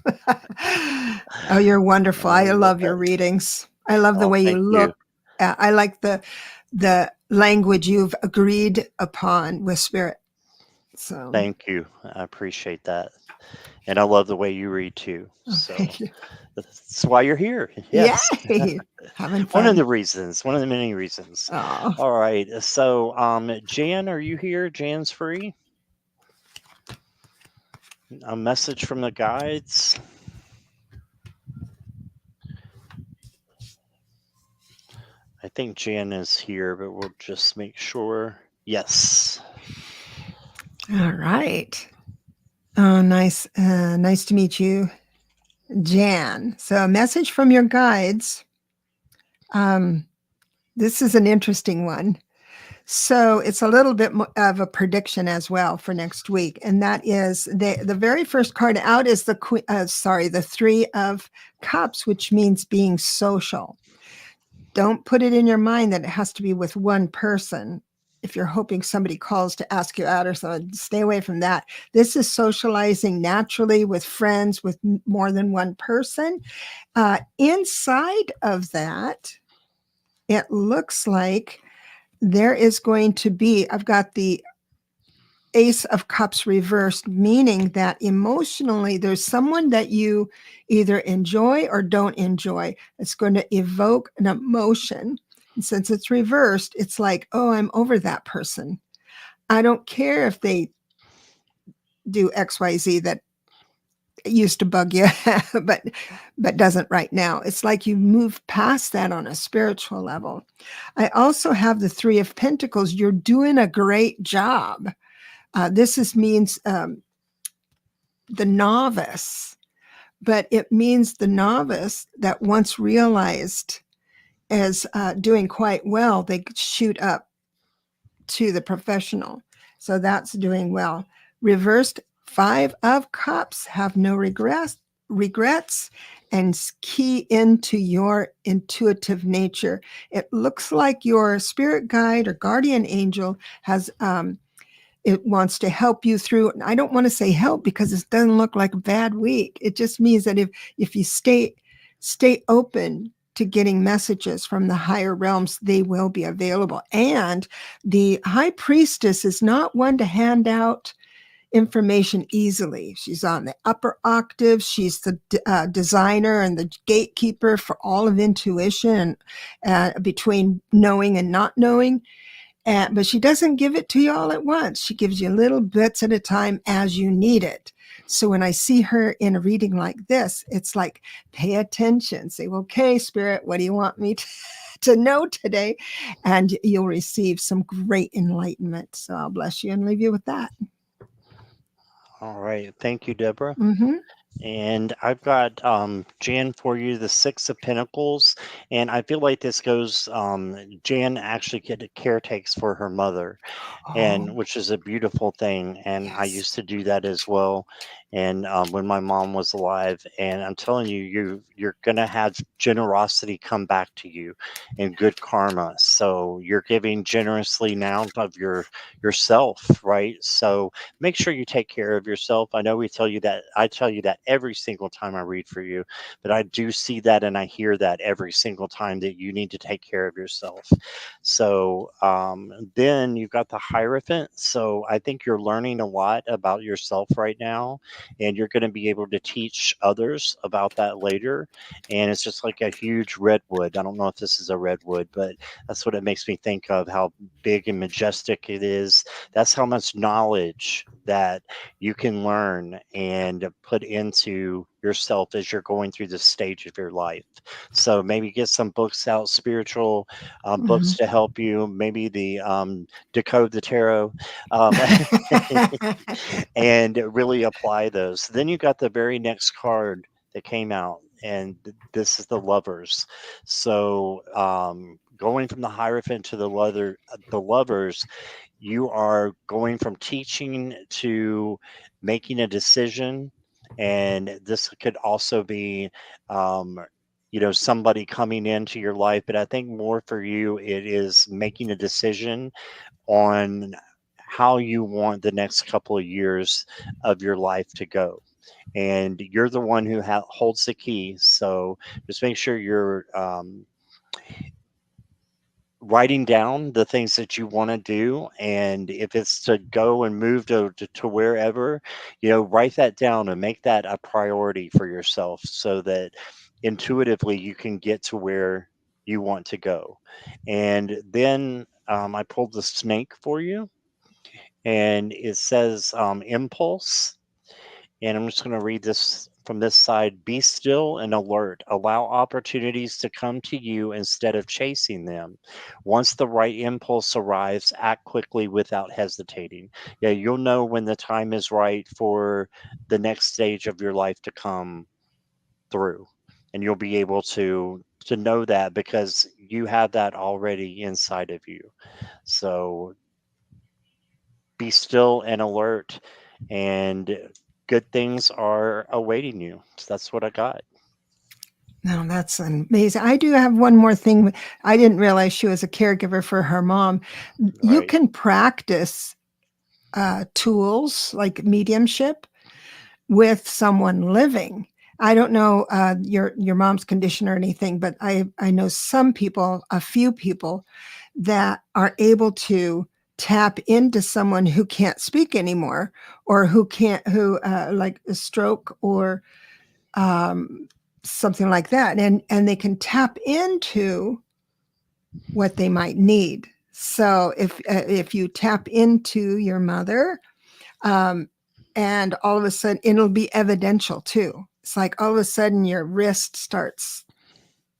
Oh, you're wonderful. I love love your that. readings. I love the Oh, way you thank you. look. I like the language you've agreed upon with spirit. So, Thank you. I appreciate that. And I love the way you read too. oh, So thank you. that's why you're here. Yes. Yay! Having One of fun. the reasons, one of the many reasons. Oh, All right. So, Jan, are you here? Jan's free. A message from the guides. I think Jan is here, but we'll just make sure. Yes. all right. Oh, nice. Nice to meet you, Jan. So, a message from your guides. Um, this is an interesting one. So it's a little bit of a prediction as well for next week, and that is the very first card out is the 3 of Cups, which means being social. Don't put it in your mind that it has to be with one person. If you're hoping somebody calls to ask you out or something, stay away from that. This is socializing naturally with friends, with more than one person. Inside of that, it looks like there is going to be, I've got the Ace of Cups reversed, meaning that emotionally there's someone that you either enjoy or don't enjoy. It's going to evoke an emotion. And since it's reversed, it's like, oh, I'm over that person. I don't care if they do XYZ that used to bug you, but doesn't right now. It's like you move past that on a spiritual level. I also have the 3 of Pentacles. You're doing a great job. Means the novice, but it means the novice that once realized as doing quite well, they shoot up to the professional. So that's doing well. Reversed 5 of Cups, have no regrets, and key into your intuitive nature. It looks like your spirit guide or guardian angel has it wants to help you through. I don't want to say help because it doesn't look like a bad week. It just means that if you stay open to getting messages from the higher realms, they will be available. And the high priestess is not one to hand out information easily. She's on the upper octave. She's the designer and the gatekeeper for all of intuition, between knowing and not knowing. But she doesn't give it to you all at once. She gives you little bits at a time as you need it. So when I see her in a reading like this, it's like, pay attention. Say, okay, Spirit, what do you want me to know today? And you'll receive some great enlightenment. So I'll bless you and leave you with that. All right. Thank you, Deborah. Mm-hmm. And I've got Jan for you, the Six of Pentacles. And I feel like this goes, Jan actually caretakes for her mother, Oh, and which is a beautiful thing. And I yes. used to do that as well. and when my mom was alive. And I'm telling you, you're gonna have generosity come back to you, and good karma. So you're giving generously now of yourself, right? So make sure you take care of yourself. I know we tell you that. I tell you that every single time I read for you, but I do see that and I hear that every single time that you need to take care of yourself. So then you've got the Hierophant. So I think you're learning a lot about yourself right now, and you're going to be able to teach others about that later. And it's just like a huge redwood. I don't know if this is a redwood, but that's what it makes me think of, how big and majestic it is. That's how much knowledge that you can learn and put into yourself as you're going through this stage of your life. So maybe get some books out, spiritual books Mhm. to help you. Maybe the Decode the Tarot, um, and really apply those. Then you got the very next card that came out, and this is the Lovers. So going from the Hierophant to the Lovers, you are going from teaching to making a decision, and this could also be um, somebody coming into your life, but I think more for you it is making a decision on how you want the next couple of years of your life to go, and you're the one who holds the key. So just make sure you're writing down the things that you want to do, and if it's to go and move to wherever, write that down and make that a priority for yourself, so that intuitively you can get to where you want to go. And then I pulled the snake for you, and it says impulse. And I'm just going to read this from this side. Be still and alert. Allow opportunities to come to you instead of chasing them. Once the right impulse arrives, act quickly without hesitating. Yeah, you'll know when the time is right for the next stage of your life to come through. And you'll be able to know that because you have that already inside of you. So be still and alert, and good things are awaiting you. So that's what I got. No, that's amazing. I do have one more thing. I didn't realize she was a caregiver for her mom. You Right. can practice tools like mediumship with someone living. I don't know your mom's condition or anything, but I know some people, a few people, that are able to tap into someone who can't speak anymore, or who can't, who like a stroke or um, something like that, and they can tap into what they might need. So if you tap into your mother, um, and all of a sudden it'll be evidential too. It's like all of a sudden your wrist starts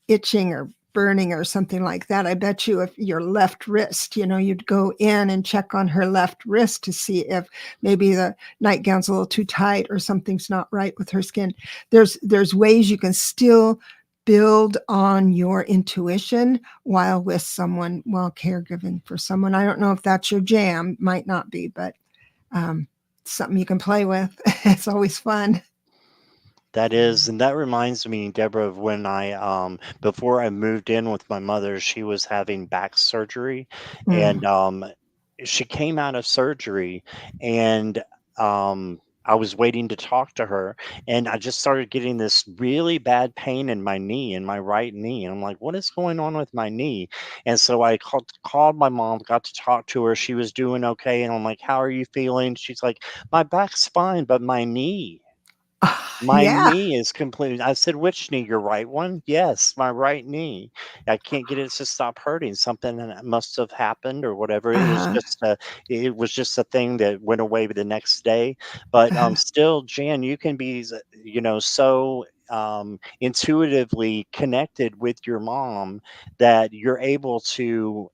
itching or burning or something like that. I bet you if your left wrist, you'd go in and check on her left wrist to see if maybe the nightgown's a little too tight or something's not right with her skin. There's ways you can still build on your intuition while with someone, while caregiving for someone. I don't know if that's your jam, might not be, but um, something you can play with. It's always fun. That is, and that reminds me, Deborah, of when I before I moved in with my mother, she was having back surgery, Mm. and she came out of surgery, and I was waiting to talk to her, and I just started getting this really bad pain in my knee, in my right knee, and I'm like, what is going on with my knee? And so I called my mom, got to talk to her. She was doing okay, and I'm like, how are you feeling? She's like, my back's fine, but my Yeah. knee is completely. I said, "Which knee? Your right one?" "Yes, my right knee. I can't get it to stop hurting. Something that must have happened or whatever." Uh-huh. It was just a thing that went away the next day. But Uh-huh. still, Jan, you can be, so intuitively connected with your mom that you're able to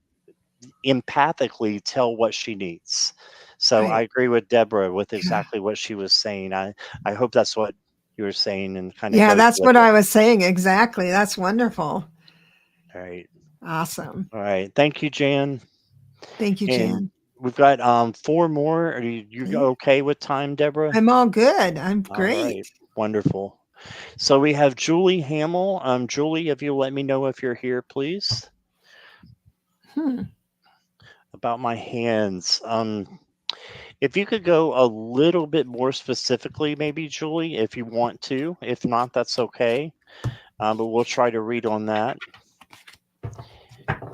empathically tell what she needs. So I Right. agree with Deborah with Yeah. exactly what she was saying. I hope that's what you were saying and kind of Yeah, goes that's with what it. I was saying. Exactly. That's wonderful. All right. Awesome. All right. Thank you, Jan. Thank you, And Jan. We've got four more. Are you Okay. okay with time, Deborah? I'm all good. I'm All great. right, wonderful. So we have Julie Hamill. Julie, if you'll let me know if you're here, please. Hmm. About my hands. If you could go a little bit more specifically, maybe Julie, if you want to. If not, that's okay. But we'll try to read on that.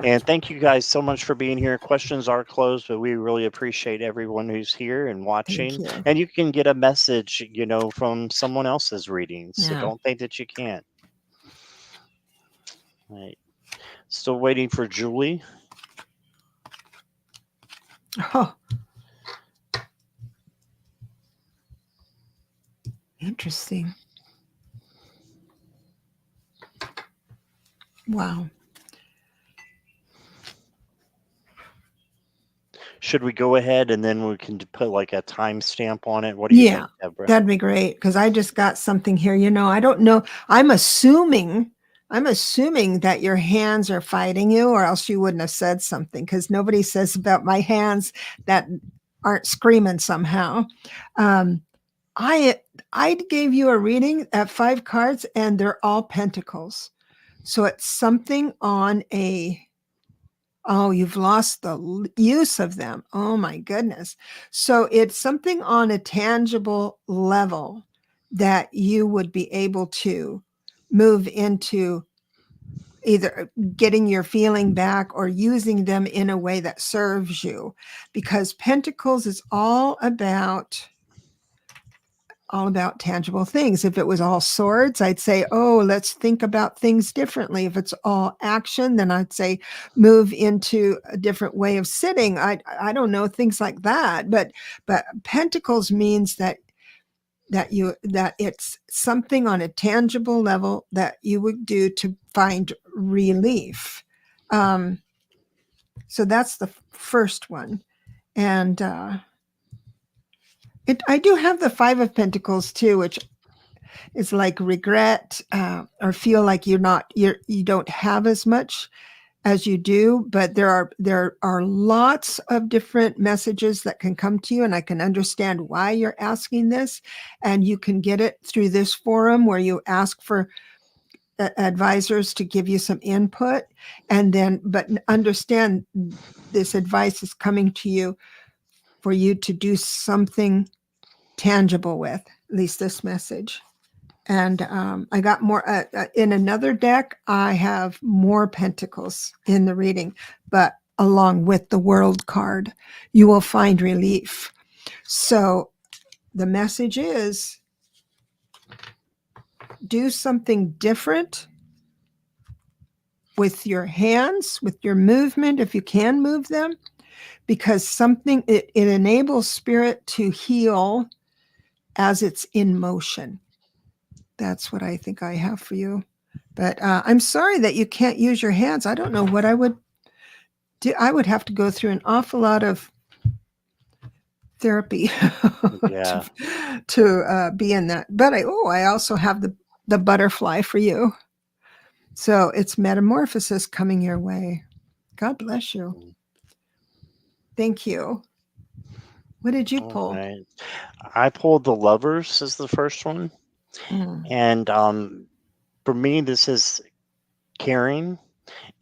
And thank you guys so much for being here. Questions are closed, but we really appreciate everyone who's here and Thank watching. you. And you can get a message, from someone else's readings. So Yeah. don't think that you can't. All right. Still waiting for Julie. Oh, interesting. Wow. Should we go ahead and then we can put like a timestamp on it? What do you Yeah, think, Deborah? that'd be great because I just got something here. I don't know. I'm assuming that your hands are fighting you, or else you wouldn't have said something because nobody says about my hands that aren't screaming somehow. Um, I I gave you a reading at 5 cards, and they're all pentacles. So it's something on a Oh, you've lost the use of them. Oh my goodness. So it's something on a tangible level that you would be able to move into either getting your feeling back or using them in a way that serves you, because Pentacles is all about tangible things. If it was all swords, I'd say, oh, let's think about things differently. If it's all action, then I'd say move into a different way of sitting. I don't know, things like that. But Pentacles means that it's something on a tangible level that you would do to find relief. Um, so that's the first one. And I do have the Five of Pentacles too, which is like regret, or feel like you don't have as much as you do. But there are lots of different messages that can come to you, and I can understand why you're asking this. And you can get it through this forum where you ask for advisors to give you some input, and then but understand this advice is coming to you for you to do something tangible with, at least this message. And I got more in another deck. I have more pentacles in the reading, but along with the world card, you will find relief. So the message is do something different with your hands, with your movement, if you can move them, because it enables spirit to heal as it's in motion. That's what I think I have for you. But I'm sorry that you can't use your hands. I don't know what I would do. I would have to go through an awful lot of therapy to Yeah. be in that. But I also have the butterfly for you. So it's metamorphosis coming your way. God bless you. Mm, Thank you. What did you all pull? right. I pulled the lovers as the first one. Mm, And for me, this is caring.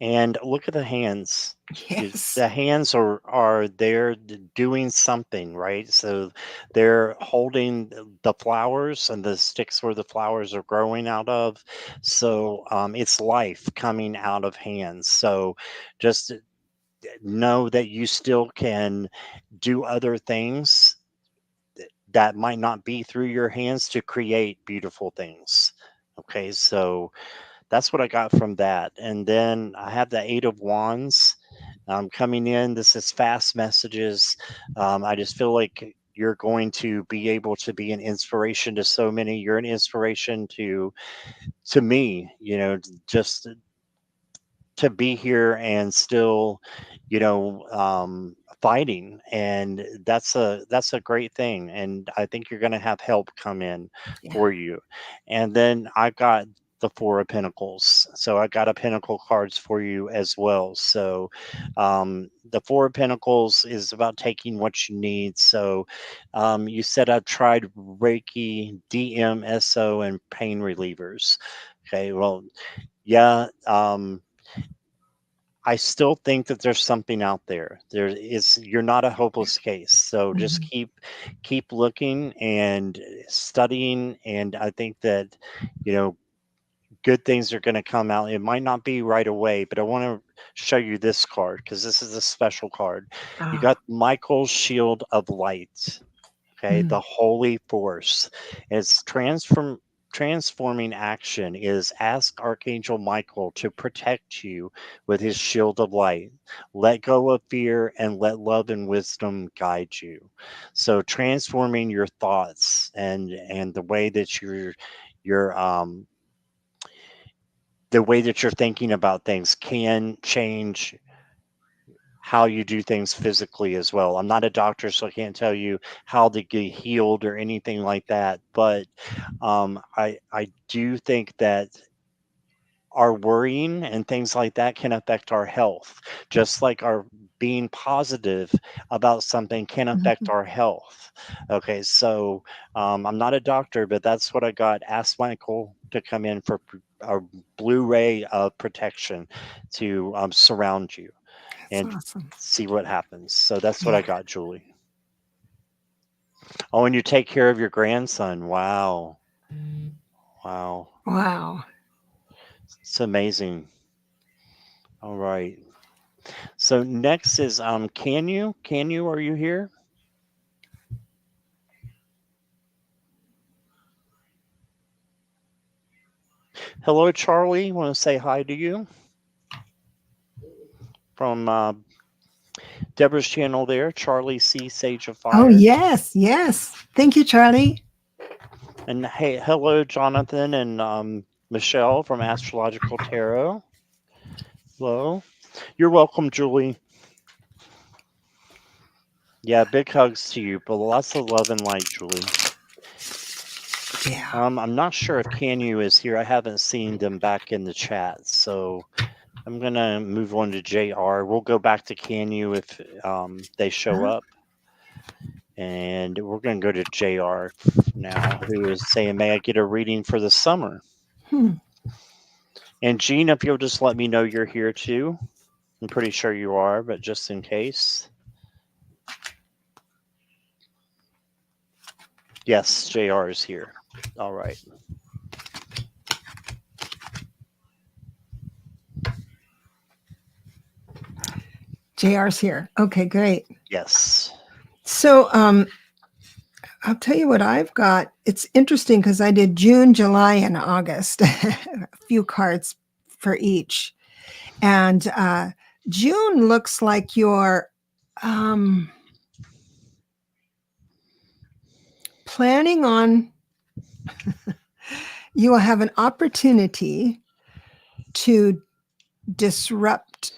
And look at the hands. yes. The hands are there doing something, right? So they're holding the flowers and the sticks where the flowers are growing out of. So it's life coming out of hands. So just know that you still can do other things that might not be through your hands to create beautiful things. Okay, so that's what I got from that. And then I have the Eight of Wands coming in. This is fast messages. I just feel like you're going to be able to be an inspiration to so many. You're an inspiration to me. Just to be here and still, fighting, and that's a great thing. And I think you're going to have help come in Yeah. for you. And then I've got the Four of Pentacles. So I got a Pentacle cards for you as well. So the Four of Pentacles is about taking what you need. So you said I've tried Reiki, DMSO, and pain relievers. Okay, well, yeah. I still think that there's something out there. There is you're not a hopeless case. So just Mhm. keep looking and studying, and I think that you know good things are going to come out. It might not be right away, but I want to show you this card because this is a special card. You got Ah. Michael's Shield of Light. Okay, Mm. the holy force. It's transforming action is ask Archangel Michael to protect you with his shield of light. Let go of fear and let love and wisdom guide you. So transforming your thoughts and you're the way that you're thinking about things can change how you do things physically as well. I'm not a doctor, so I can't tell you how to get healed or anything like that. But I do think that our worrying and things like that can affect our health, just like our being positive about something can affect Mhm. our health. Okay, so I'm not a doctor, but that's what I got. Ask Michael to come in for a blue ray of protection to surround you That's and awesome. see what happens. So that's what I Yeah. got, Julie. Oh, and you take care of your grandson. Wow. Wow. Wow. It's amazing. All right. So next is can you? Can you? Are you here? Hello, Charlie. Want to say hi to you from Deborah's channel there, Charlie C. Sage of Oh, Fire. yes. Yes. Thank you, Charlie. And hey, hello, Jonathan and Michelle from Astrological Tarot. Hello. You're welcome, Julie. Yeah, big hugs to you, but lots of love and light, Julie. Yeah. I'm not sure if Canyu is here. I haven't seen them back in the chat, so I'm gonna move on to JR. We'll go back to Canyu if they show Huh? up, and we're gonna go to JR now, who is saying, "May I get a reading for the summer?" Hmm. And Jean, if you'll just let me know you're here too. I'm pretty sure you are, but just in case. Yes, JR is here. All right. JR's here. Okay, great. Yes. So, I'll tell you what I've got. It's interesting because I did June, July, and August, a few cards for each. And June looks like you're um, planning on, you will have an opportunity to disrupt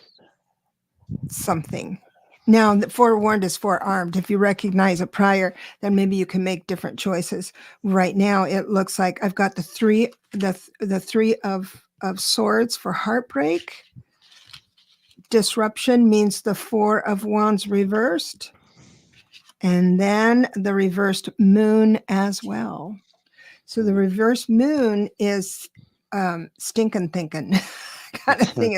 something. Now, the forewarned is forearmed. If you recognize it prior, then maybe you can make different choices. Right now, it looks like I've got the three of swords for heartbreak. Disruption means the four of wands reversed, and then the reversed moon as well. So the reverse moon is stinking thinking kind of thing.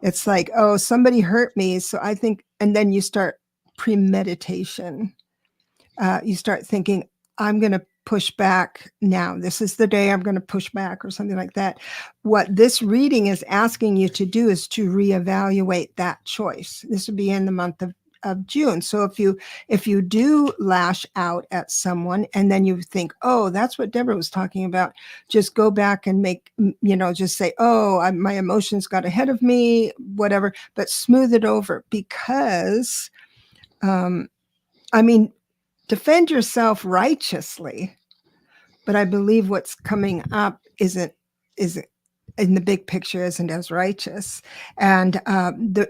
It's like, oh, somebody hurt me, so I think, and then you start premeditation. You start thinking, I'm going to push back now. This is the day I'm going to push back, or something like that. What this reading is asking you to do is to reevaluate that choice. This would be in the month of June. So if you do lash out at someone and then you think, oh, that's what Deborah was talking about, just go back and just say, oh, my emotions got ahead of me, whatever, but smooth it over because, um, I mean, defend yourself righteously, but I believe what's coming up isn't. in the big picture isn't as righteous. And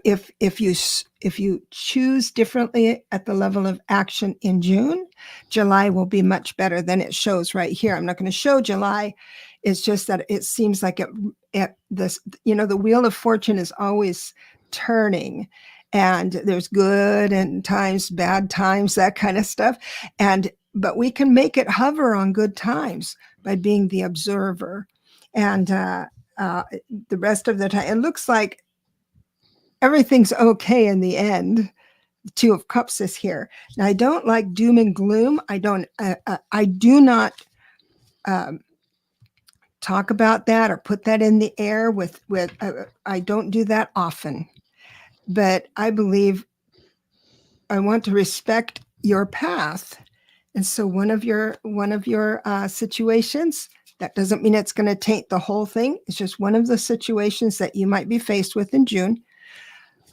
if you choose differently at the level of action in June, July will be much better than it shows right here. I'm not going to show July. It's just that it seems like it this, the wheel of fortune is always turning, and there's good and times, bad times, that kind of stuff. And but we can make it hover on good times by being the observer. And uh, the rest of the time, it looks like everything's okay in the end. Two of Cups is here. Now, I don't like doom and gloom. I do not um, talk about that or put that in the air with. I don't do that often, but I believe I want to respect your path. And so one of your situations, that doesn't mean it's going to taint the whole thing. It's just one of the situations that you might be faced with in June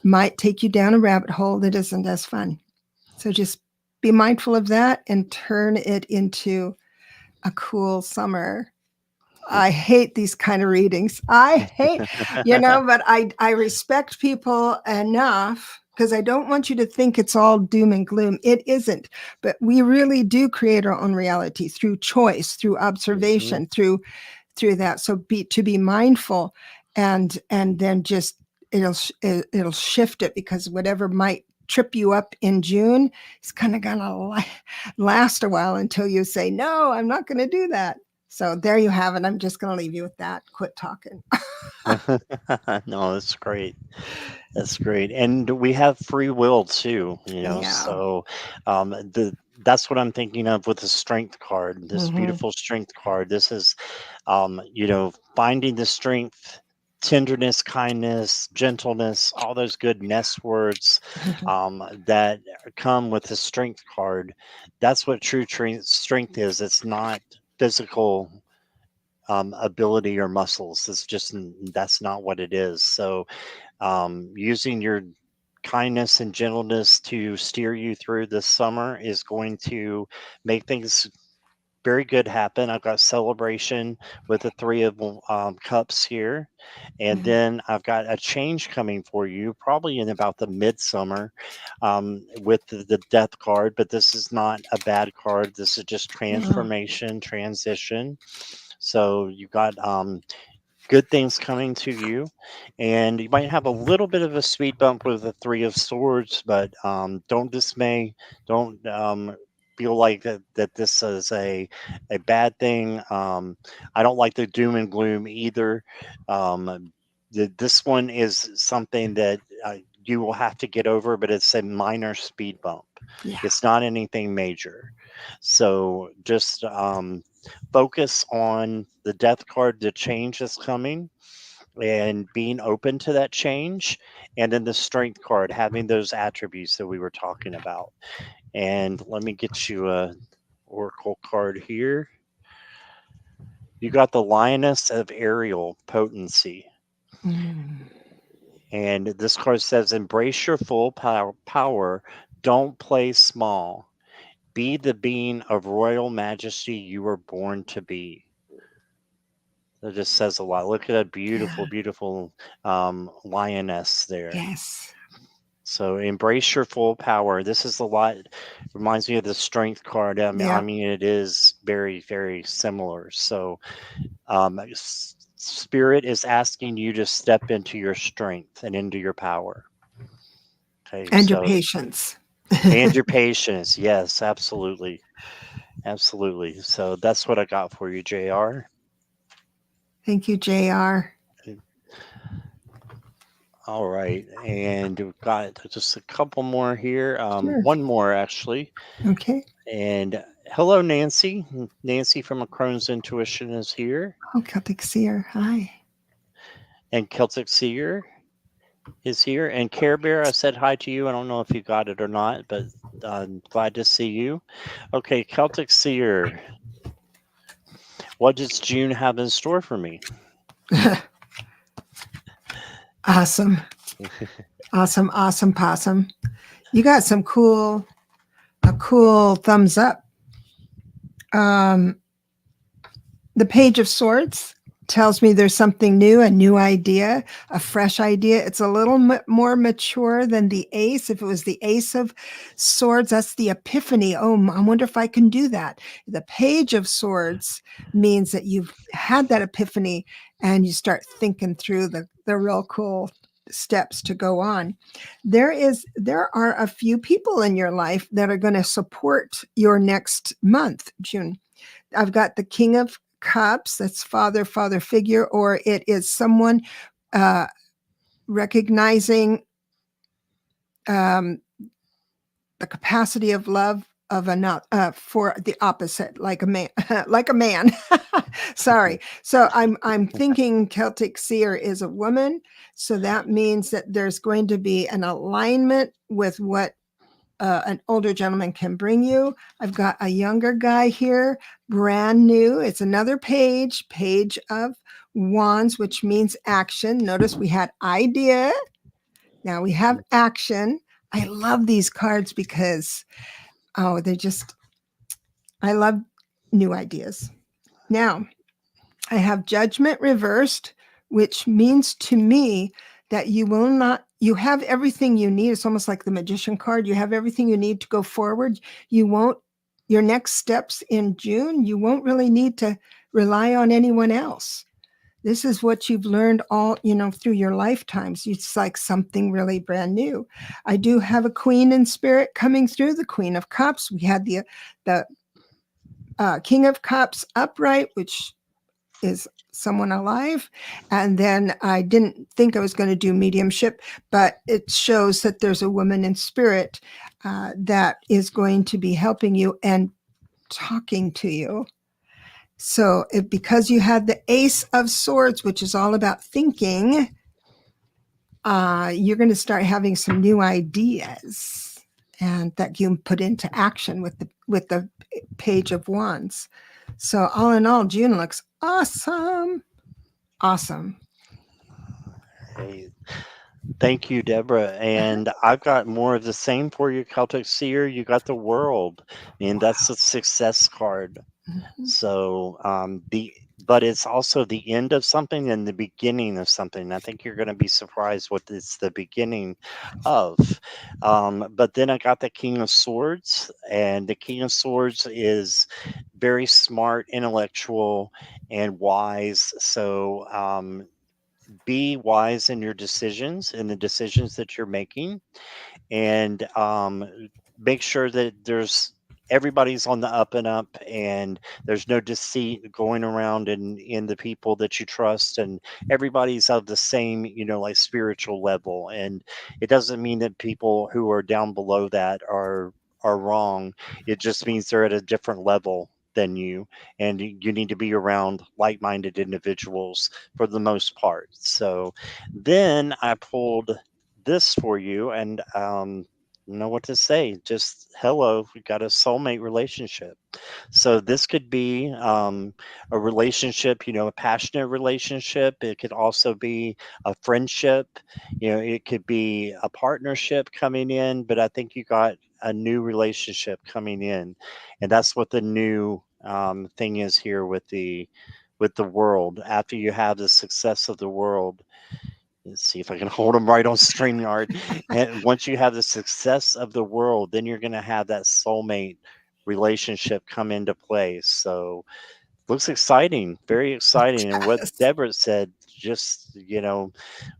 might take you down a rabbit hole that isn't as fun. So just be mindful of that and turn it into a cool summer. I hate these kind of readings. I hate, but I respect people enough because I don't want you to think it's all doom and gloom. It isn't. But we really do create our own reality through choice, through Mhm. observation, through that. So be mindful, and then just it'll shift it, because whatever might trip you up in June is kind of gonna last a while until you say, no, I'm not going to do that. So there you have it. I'm just going to leave you with that. Quit talking. No, that's great. That's great. And we have free will too, Yeah. so that's what I'm thinking of with the strength card, this Hmm. beautiful strength card. This is finding the strength, tenderness, kindness, gentleness, all those good nest words that come with the strength card. That's what true strength is. It's not physical ability or muscles. That's not what it is. So using your kindness and gentleness to steer you through this summer is going to make things very good happen. I've got celebration with the three of cups here. And then I've got a change coming for you, probably in about the midsummer, with the death card. But this is not a bad card. This is just Yeah. transformation, transition. So you've got good things coming to you, and you might have a little bit of a speed bump with the Three of Swords, but don't dismay. Don't feel like that this is a bad thing. I don't like the doom and gloom either. This one is something that you will have to get over, but it's a minor speed bump. Yeah. It's not anything major. So just focus on the death card, the change that's coming, and being open to that change. And then the strength card, having those attributes that we were talking about. And let me get you a oracle card here. You got the Lioness of Ariel potency. Mm. And this card says, embrace your full power. Don't play small. Be the being of royal majesty you were born to be. That just says a lot. Look at that beautiful, Yeah. beautiful lioness there. Yes. So embrace your full power. This is a lot. Reminds me of the strength card. I Yeah. mean, it is very, very similar. So, spirit is asking you to step into your strength and into your power. Okay. And your So, patience. and your patience. Yes, absolutely, absolutely. So that's what I got for you, Jr. Thank you, JR. All right, and we've got just a couple more here. Sure. One more actually. Okay. And hello, Nancy. Nancy from A Crone's Intuition is here, Oh, Celtic Seer. Hi. and Celtic Seer is here, and Care Bear. I said hi to you. I don't know if you got it or not, but I'm glad to see you. Okay, Celtic Seer, what does June have in store for me? Awesome. Awesome. Awesome. Possum. You got a cool thumbs up. Um, the Page of Swords. tells me there's something new, a new idea, a fresh idea. It's a little more mature than the ace. If it was the ace of swords, that's the epiphany. Oh, I wonder if I can do that. The page of swords means that you've had that epiphany and you start thinking through the real cool steps to go on. There are a few people in your life that are going to support your next month, June. I've got the King of Cups, that's father figure, or it is someone uh, recognizing um, the capacity of love of another for the opposite, like a man, like a man. Sorry. So I'm thinking Celtic seer is a woman. So that means that there's going to be an alignment with what an older gentleman can bring you. I've got a younger guy here, brand new. It's another page of wands, which means action. Notice we had idea. Now we have action. I love these cards because, oh, they're just, I love new ideas. Now I have judgment reversed, which means to me that you will not, you have everything you need. It's almost like the magician card. You have everything you need to go forward. You won't, your next steps in June, you won't really need to rely on anyone else. This is what you've learned all, through your lifetimes. It's like something really brand new. I do have a queen in spirit coming through, the Queen of Cups. We had the King of Cups upright, which is someone alive. And then I didn't think I was going to do mediumship, but it shows that there's a woman in spirit that is going to be helping you and talking to you. So because you had the Ace of Swords, which is all about thinking, you're going to start having some new ideas and that you can put into action with the Page of Wands. So all in all, June looks awesome. Awesome. Hey, thank you, Deborah. And I've got more of the same for you, Celtic Seer. You got the World, and that's a success card. Mhm. So the but it's also the end of something and the beginning of something. I think you're going to be surprised what it's the beginning of. But then I got the King of Swords, and the King of Swords is very smart, intellectual, and wise. So be wise in your decisions and the decisions that you're making, and make sure that there's everybody's on the up and up, and there's no deceit going around in the people that you trust, and everybody's of the same, like spiritual level. And it doesn't mean that people who are down below that are wrong. It just means they're at a different level than you, and you need to be around like-minded individuals for the most part. So then I pulled this for you, and know what to say. Just hello, we got a soulmate relationship. So this could be a relationship, a passionate relationship. It could also be a friendship. It could be a partnership coming in. But I think you got a new relationship coming in, and that's what the new thing is here with the world. After you have the success of the world, let's see if I can hold them right on StreamYard. And once you have the success of the world, then you're going to have that soulmate relationship come into play. So looks exciting, very exciting. And what Yes. Deborah said, just,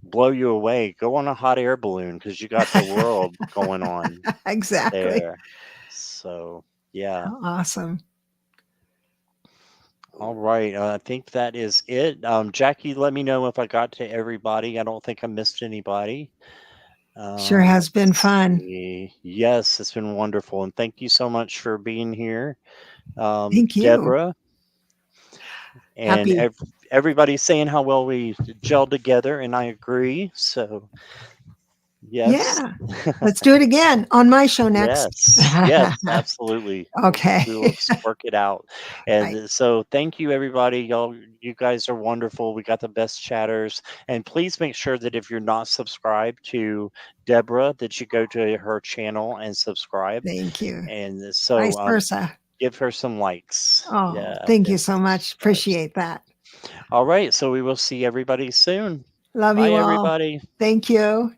blow you away. Go on a hot air balloon because you got the world going on Exactly. there. So, yeah. How awesome. All right. I think that is it. Jackie, let me know if I got to everybody. I don't think I missed anybody. Sure has been Let's fun. see. Yes, it's been wonderful, and thank you so much for being here, Thank you. Deborah, and Happy. everybody's saying how well we gelled together, and I agree. So yes, Yeah. Let's do it again on my show next. yes, yes, absolutely. Okay. Let's work it out. And Right. so thank you, everybody. Y'all, you guys are wonderful. We got the best chatters, and please make sure that if you're not subscribed to Deborah, that you go to her channel and subscribe. Thank you. And Vice so versa. give her some likes. Oh, Yeah, thank you and so much. subscribes. Appreciate that. All right. So we will see everybody soon. Love Bye, you all. everybody. Thank you.